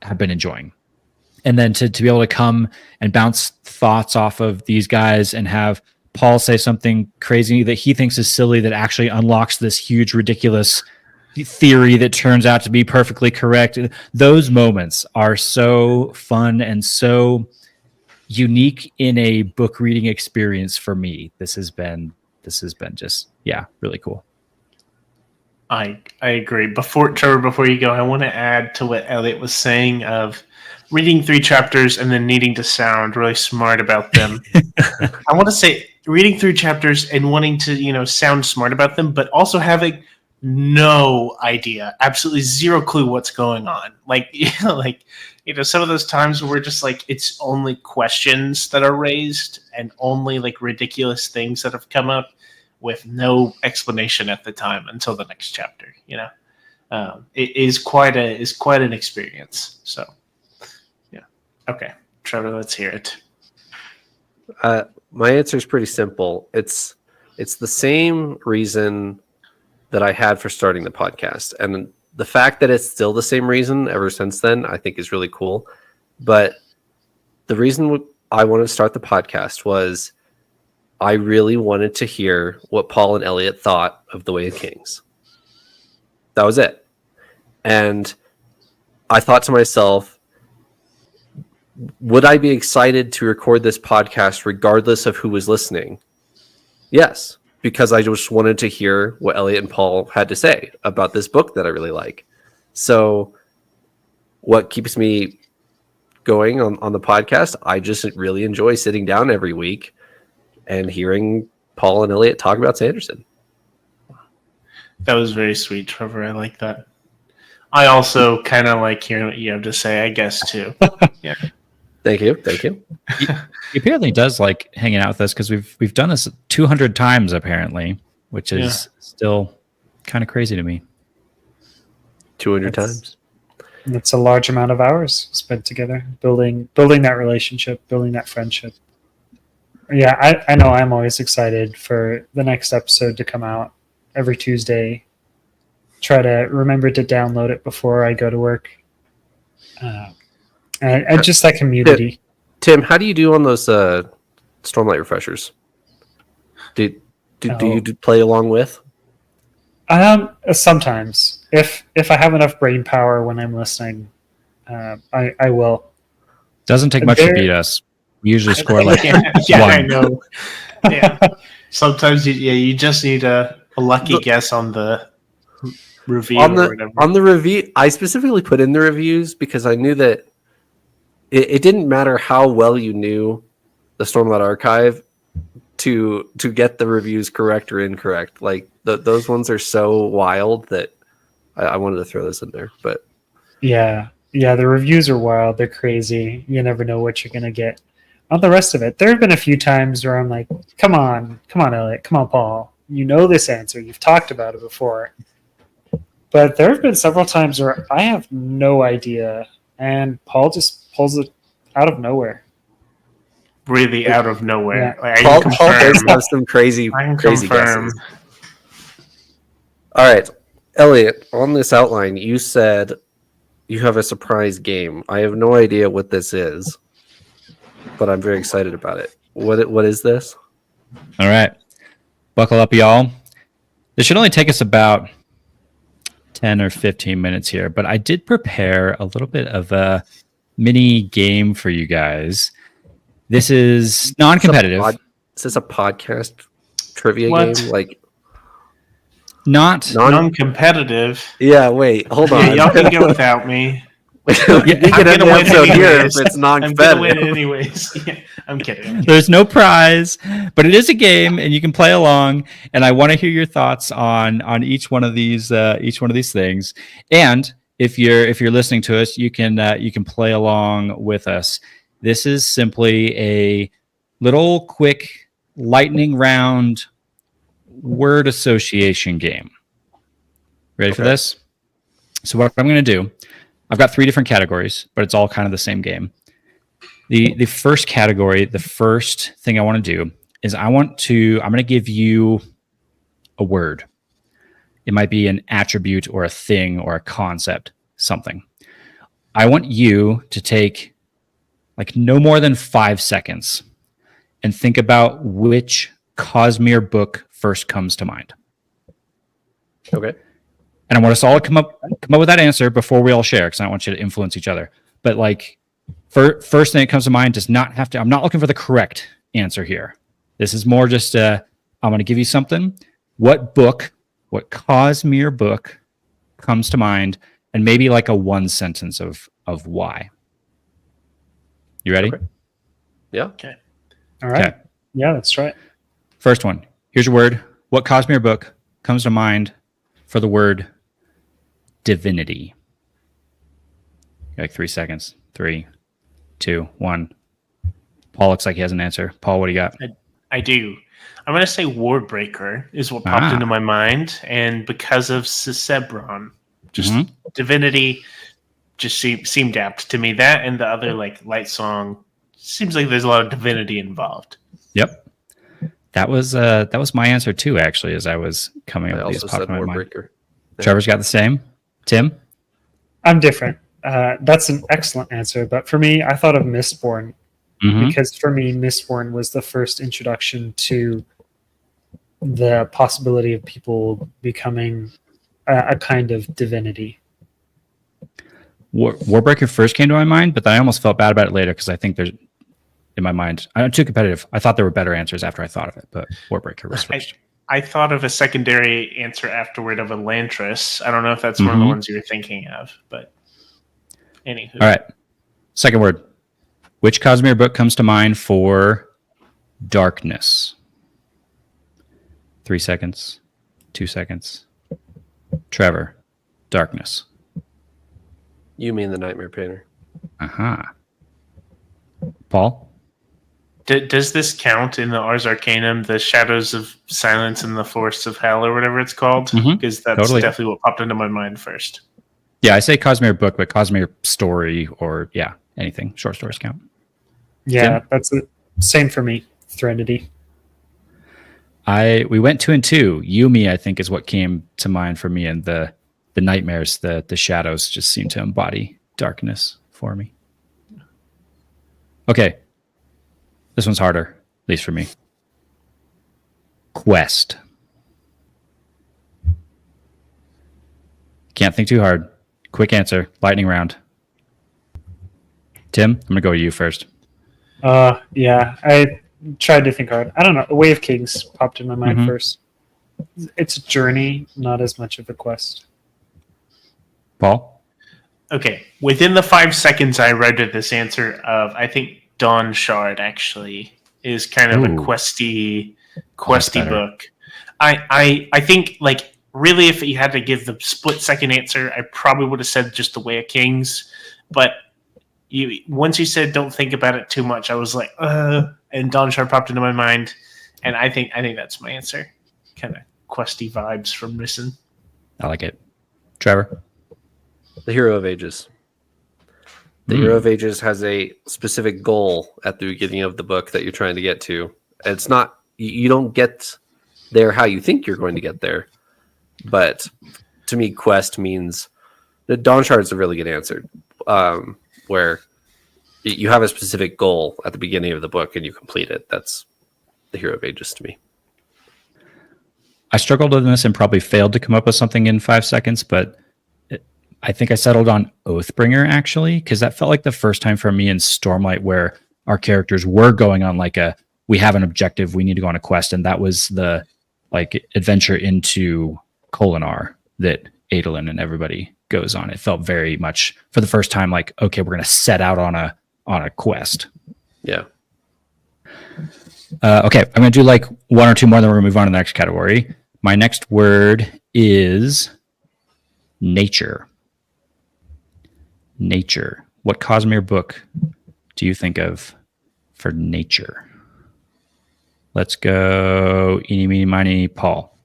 have been enjoying. And then to be able to come and bounce thoughts off of these guys, and have Paul say something crazy that he thinks is silly that actually unlocks this huge, ridiculous theory that turns out to be perfectly correct. Those moments are so fun and so unique in a book reading experience for me. This has been just, really cool. I agree. Trevor, before you go, I want to add to what Eliot was saying of reading 3 chapters and then needing to sound really smart about them. I want to say reading through chapters and wanting to, sound smart about them, but also having no idea, absolutely zero clue what's going on. Like, some of those times where we're just like, it's only questions that are raised and only like ridiculous things that have come up with no explanation at the time until the next chapter. It is quite an experience. So, yeah. Okay, Trevor, let's hear it. My answer is pretty simple. It's the same reason that I had for starting the podcast, and the fact that it's still the same reason ever since then, I think is really cool. But the reason I wanted to start the podcast was I really wanted to hear what Paul and Eliot thought of The Way of Kings. That was it. And I thought to myself, would I be excited to record this podcast regardless of who was listening? Yes, because I just wanted to hear what Eliot and Paul had to say about this book that I really like. So what keeps me going on the podcast, I just really enjoy sitting down every week and hearing Paul and Eliot talk about Sanderson. That was very sweet, Trevor. I like that. I also kind of like hearing what you have to say, I guess, too. Yeah. Thank you. He apparently does like hanging out with us because we've done this 200 times apparently, which is still kind of crazy to me. 200 times. It's a large amount of hours spent together, building that relationship, building that friendship. Yeah, I know I'm always excited for the next episode to come out every Tuesday. Try to remember to download it before I go to work. And just that community. Tim, how do you do on those Stormlight refreshers? Do you play along with? Sometimes, if I have enough brain power when I'm listening, I will. Doesn't take much to beat us. We usually score like yeah, one. I know. Yeah. Sometimes you just need a lucky guess on the review or whatever. On the review, I specifically put in the reviews because I knew that it didn't matter how well you knew the Stormlight archive to get the reviews correct or incorrect. Like those ones are so wild that I wanted to throw this in there. But yeah, the reviews are wild. They're crazy. You never know what you're gonna get. On the rest of it, there have been a few times where I'm like, come on, Eliot, come on, Paul. You know this answer. You've talked about it before. But there have been several times where I have no idea, and Paul just pulls it out of nowhere. Really out of nowhere. Yeah. Like, Paul does have some crazy guesses. All right, Eliot, on this outline, you said you have a surprise game. I have no idea what this is, but I'm very excited about it. What is this? All right. Buckle up, y'all. This should only take us about 10 or 15 minutes here, but I did prepare a little bit of a mini game for you guys. This is non-competitive. Is this a podcast trivia game? Like not non-competitive? Yeah, wait, hold on. Yeah, y'all can go without me. We can end the episode here if it's non-competitive. I'm gonna win anyways. Yeah, I'm kidding. There's no prize, but it is a game, and you can play along. And I want to hear your thoughts on each one of these things. And if you're listening to us, you can play along with us. This is simply a little quick lightning round word association game. Ready for this? So what I'm going to do, I've got 3 different categories, but it's all kind of the same game. The first category, the first thing I want to do is I'm going to give you a word. It might be an attribute or a thing or a concept, something. I want you to take like no more than 5 seconds and think about which Cosmere book first comes to mind. Okay. And I want us all to come up with that answer before we all share, because I don't want you to influence each other. But like, first thing that comes to mind does not have to. I'm not looking for the correct answer here. This is more just I'm going to give you something. What Cosmere book comes to mind, and maybe like a one sentence of why. You ready? Okay. Yeah. Okay. All right. Okay. Yeah, let's try it. First one. Here's your word. What Cosmere book comes to mind for the word divinity? Like 3 seconds. 3, 2, 1. Paul looks like he has an answer. Paul, what do you got? I do. I'm going to say Warbreaker is what popped into my mind. And because of Cicebron, just divinity just seemed apt to me. That and the other like light song seems like there's a lot of divinity involved. Yep. That was my answer too, actually, as I was coming up with these popped in my mind. Yeah. Trevor's got the same. Tim? I'm different. That's an excellent answer. But for me, I thought of Mistborn because for me, Mistborn was the first introduction to the possibility of people becoming a kind of divinity. Warbreaker first came to my mind, but then I almost felt bad about it later because I think there's, in my mind, I'm too competitive. I thought there were better answers after I thought of it, but Warbreaker was first. I thought of a secondary answer afterward of Elantris. I don't know if that's one of the ones you were thinking of, but anywho. All right. Second word. Which Cosmere book comes to mind for darkness? 3 seconds. 2 seconds. Trevor. Darkness. You mean the Nightmare Painter. Paul? Does this count in the Ars Arcanum, the Shadows of Silence and the Forests of Hell, or whatever it's called? Because that's definitely what popped into my mind first. Yeah, I say Cosmere book, but Cosmere story or, anything. Short stories count. Yeah, Tim? That's the same for me. Threnody. We went 2 and 2. Yumi, I think, is what came to mind for me, and the nightmares, the shadows just seem to embody darkness for me. Okay. This one's harder, at least for me. Quest. Can't think too hard. Quick answer. Lightning round. Tim, I'm going to go to you first. Yeah, I tried to think hard. I don't know. A Way of Kings popped in my mind first. It's a journey, not as much of a quest. Paul? Okay. Within the 5 seconds I read this answer of, I think Dawn Shard actually is kind of a questy book. I think like really if you had to give the split second answer, I probably would have said just The Way of Kings. But once you said don't think about it too much, I was like, and Dawn Shard popped into my mind, and I think that's my answer. Kind of questy vibes from Risen. I like it. Trevor? The Hero of Ages. The Hero of Ages has a specific goal at the beginning of the book that you're trying to get to. And it's not, you don't get there how you think you're going to get there. But to me, quest means the Dawn Shard is a really good answer, where you have a specific goal at the beginning of the book and you complete it. That's the Hero of Ages to me. I struggled with this and probably failed to come up with something in 5 seconds, but I think I settled on Oathbringer, actually, because that felt like the first time for me in Stormlight where our characters were going on we have an objective, we need to go on a quest, and that was the adventure into Kholinar that Adolin and everybody goes on. It felt very much for the first time okay, we're going to set out on a quest. Yeah. Okay, I'm going to do 1 or 2 more, then we're going to move on to the next category. My next word is nature. Nature. What Cosmere book do you think of for nature? Let's go eeny, meeny, miny, Paul.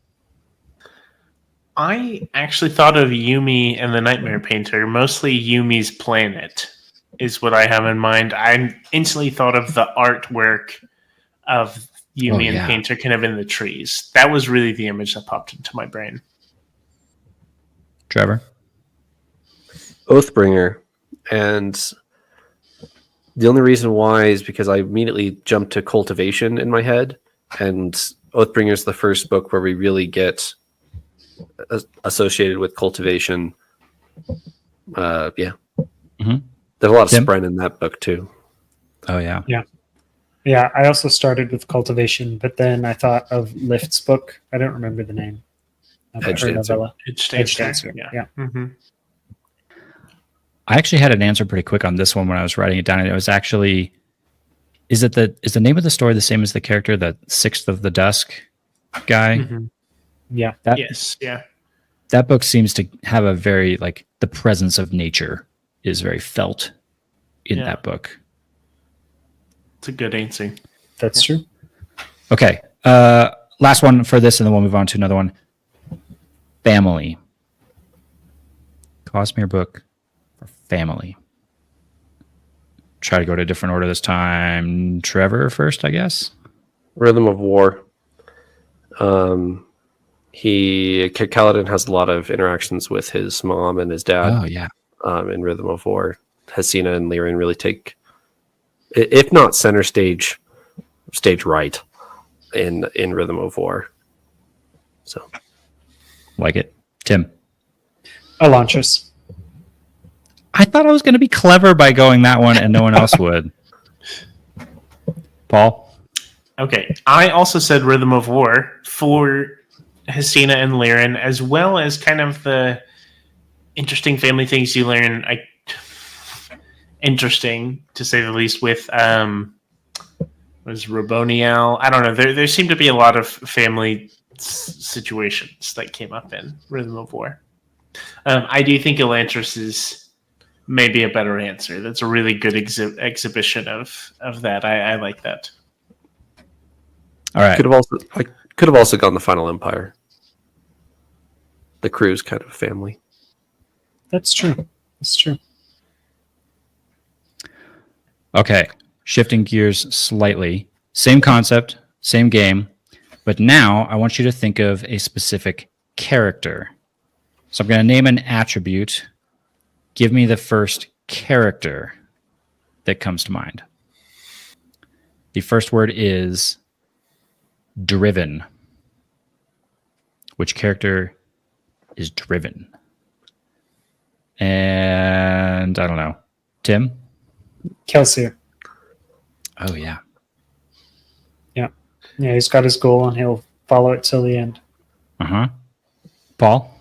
I actually thought of Yumi and the Nightmare Painter. Mostly Yumi's Planet is what I have in mind. I instantly thought of the artwork of Yumi and Painter kind of in the trees. That was really the image that popped into my brain. Trevor? Oathbringer. And the only reason why is because I immediately jumped to Cultivation in my head. And Oathbringer is the first book where we really get associated with cultivation. There's a lot of Spren in that book too. Oh yeah. Yeah, I also started with Cultivation, but then I thought of Lift's book. I don't remember the name. Edge Dancer. Edge Dancer. Yeah. I actually had an answer pretty quick on this one when I was writing it down, and it was actually is the name of the story the same as the character, the Sixth of the Dusk guy? Mm-hmm. Yeah. Yes. Yeah. That book seems to have a very like the presence of nature is very felt in that book. It's a good answer. That's true. Okay. Last one for this, and then we'll move on to another one. Family. Cosmere book for family. Try to go to a different order this time. Trevor first, I guess. Rhythm of War. Kaladin has a lot of interactions with his mom and his dad. Oh yeah. In Rhythm of War, Hesina and Lirin really take, if not center stage right in Rhythm of War. So, Like it, Tim. Elantris. I thought I was going to be clever by going that one, and no one else would. Paul. Okay, I also said Rhythm of War for Hesina and Lirin, as well as kind of the interesting family things you learn. Interesting, to say the least, with was Raboniel. I don't know. There seemed to be a lot of family situations that came up in Rhythm of War. I do think Elantris is maybe a better answer. That's a really good exhibition of that. I like that. All right. I could have also gone the Final Empire. The crew's kind of a family. That's true. That's true. Okay. Shifting gears slightly. Same concept, same game, but now I want you to think of a specific character. So I'm going to name an attribute. Give me the first character that comes to mind. The first word is driven. Which character is driven? And I don't know. Tim? Kelsier. Oh, yeah. Yeah, he's got his goal and he'll follow it till the end. Uh-huh. Paul?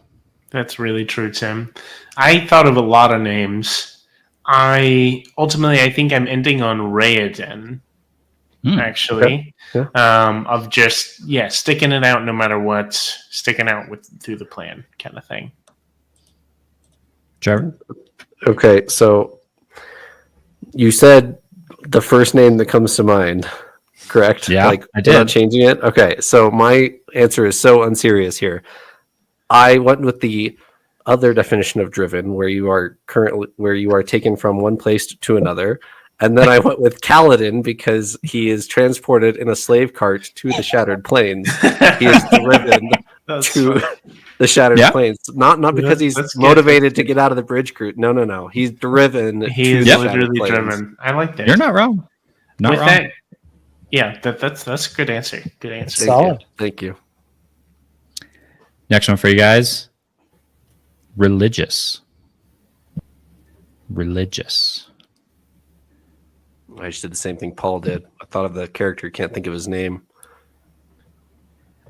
That's really true, Tim. I thought of a lot of names. I think I'm ending on Rayaden, actually. Okay. Yeah. Of just, sticking it out no matter what, sticking out through the plan kind of thing. Trevor? Okay, so you said the first name that comes to mind, correct? Yeah, I did. Without changing it? Okay, so my answer is so unserious here. I went with the other definition of driven, where you are taken from one place to another. And then I went with Kaladin because he is transported in a slave cart to the Shattered Plains. He is driven to the Shattered Plains. Not because he's motivated to get out of the bridge crew. No. He's driven. He's literally driven. I like that. You're not wrong. Not wrong. That's a good answer. Good answer. Solid. Thank you. Next one for you guys. Religious. Religious. I just did the same thing Paul did. I thought of the character, can't think of his name.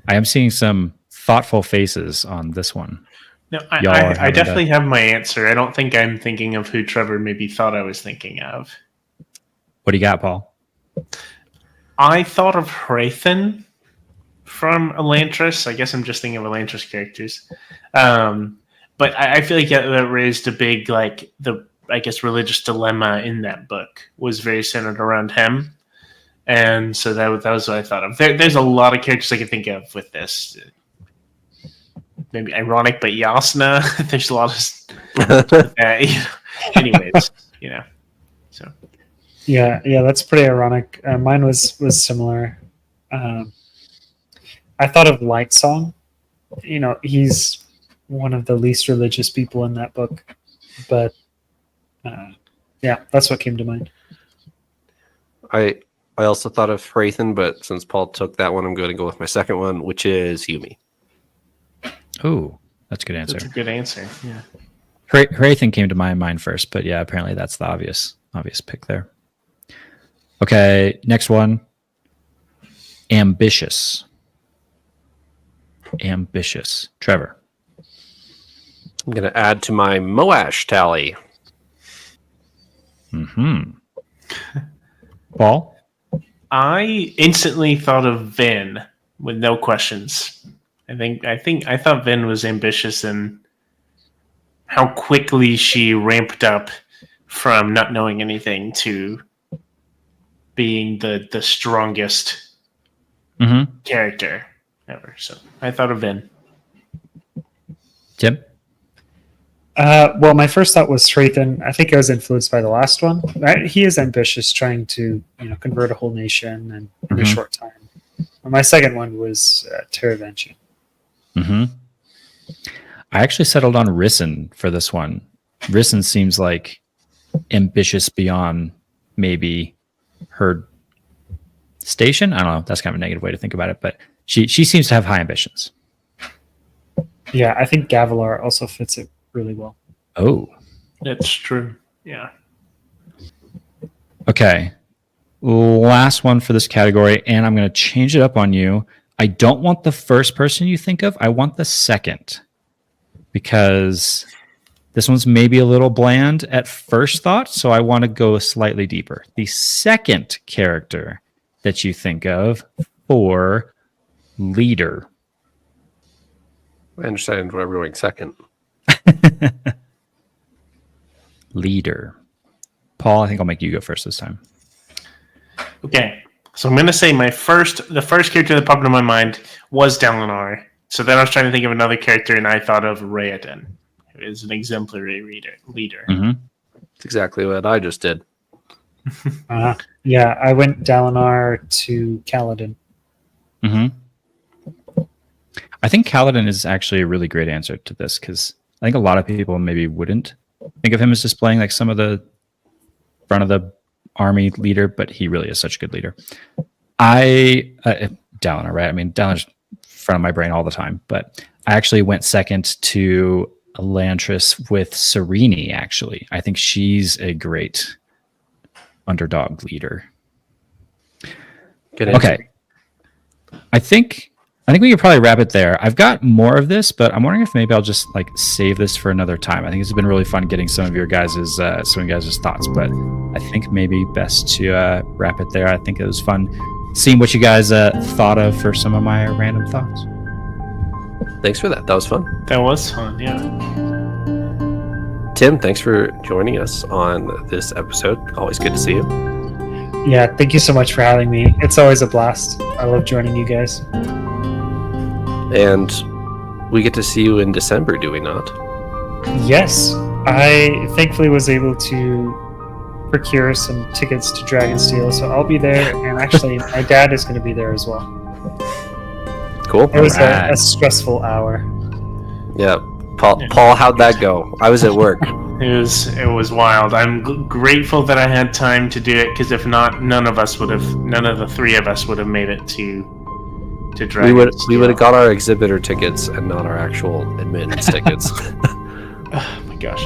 I am seeing some thoughtful faces on this one. No, I definitely have my answer. I don't think I'm thinking of who Trevor maybe thought I was thinking of. What do you got, Paul? I thought of Hrathen from Elantris. I guess I'm just thinking of Elantris characters. But I feel like that raised a big, religious dilemma in that book. Was very centered around him. And so that was what I thought of. There's a lot of characters I can think of with this. Maybe ironic, but Yasna. There's a lot of anyways, So Yeah, that's pretty ironic. Mine was similar. I thought of Lightsong. He's one of the least religious people in that book, but that's what came to mind. I also thought of Hrathen, but since Paul took that one, I'm going to go with my second one, which is Yumi. Oh, that's a good answer. That's a good answer. Yeah. Hrathen came to my mind first, but yeah, apparently that's the obvious pick there. Okay, next one. Ambitious. Ambitious. Trevor. I'm going to add to my Moash tally. Paul? I instantly thought of Vin with no questions. I thought Vin was ambitious in how quickly she ramped up from not knowing anything to being the strongest character ever. So I thought of Vin. Tim? Well, my first thought was Thraken. I think I was influenced by the last one. He is ambitious, trying to convert a whole nation and in a short time. And my second one was Teravention. I actually settled on Risen for this one. Risen seems like ambitious beyond maybe her station. I don't know. That's kind of a negative way to think about it, but she seems to have high ambitions. Yeah, I think Gavilar also fits it really well. Oh, That's true. Yeah. okay. Last one for this category, and I'm going to change it up on you. I don't want the first person you think of. I want the second, because this one's maybe a little bland at first thought, so I want to go slightly deeper. The second character that you think of for leader. I understand why we're going second. Leader. Paul, I think I'll make you go first this time. Okay. So I'm going to say the first character that popped into my mind was Dalinar. So then I was trying to think of another character, and I thought of Raoden, who is an exemplary leader. That's exactly what I just did. Yeah, I went Dalinar to Kaladin. I think Kaladin is actually a really great answer to this, because I think a lot of people maybe wouldn't think of him as just playing like some of the front of the army leader, but he really is such a good leader. Dalinar, right? I mean, Dalinar's front of my brain all the time, but I actually went second to Elantris with Serene, actually. I think she's a great underdog leader. Good answer. Okay. I think we could probably wrap it there. I've got more of this, but I'm wondering if maybe I'll just like save this for another time. I think it's been really fun getting some of your guys' thoughts, but I think maybe best to wrap it there. I think it was fun seeing what you guys thought of for some of my random thoughts. Thanks for that. That was fun. That was fun, yeah. Tim, thanks for joining us on this episode. Always good to see you. Yeah, thank you so much for having me. It's always a blast. I love joining you guys. And we get to see you in December, do we not? Yes, I thankfully was able to procure some tickets to Dragonsteel, so I'll be there. And actually, my dad is going to be there as well. Cool. It was a stressful hour. Yeah. Paul, how'd that go? I was at work. It was wild. I'm grateful that I had time to do it, because if not, none of the three of us would have made it to Dragonsteel. We would have got our exhibitor tickets and not our actual admittance tickets. Oh my gosh.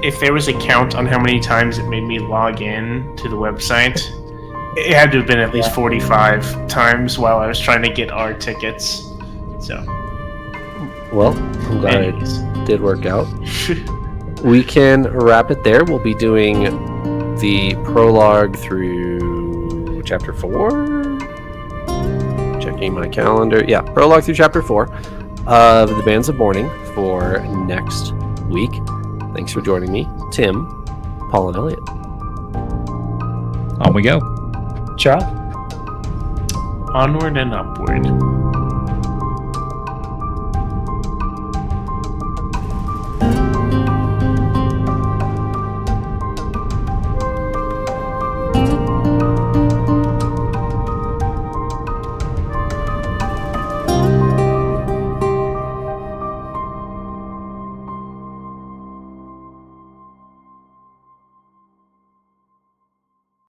If there was a count on how many times it made me log in to the website, it had to have been at least 45 times while I was trying to get our tickets. So, well, I'm glad it did work out. We can wrap it there. We'll be doing the prologue through chapter 4. Checking my calendar. Yeah, prologue through chapter 4 of The Bands of Mourning for next week. Thanks for joining me, Tim, Paul, and Eliot. On we go. Ciao. Onward and upward.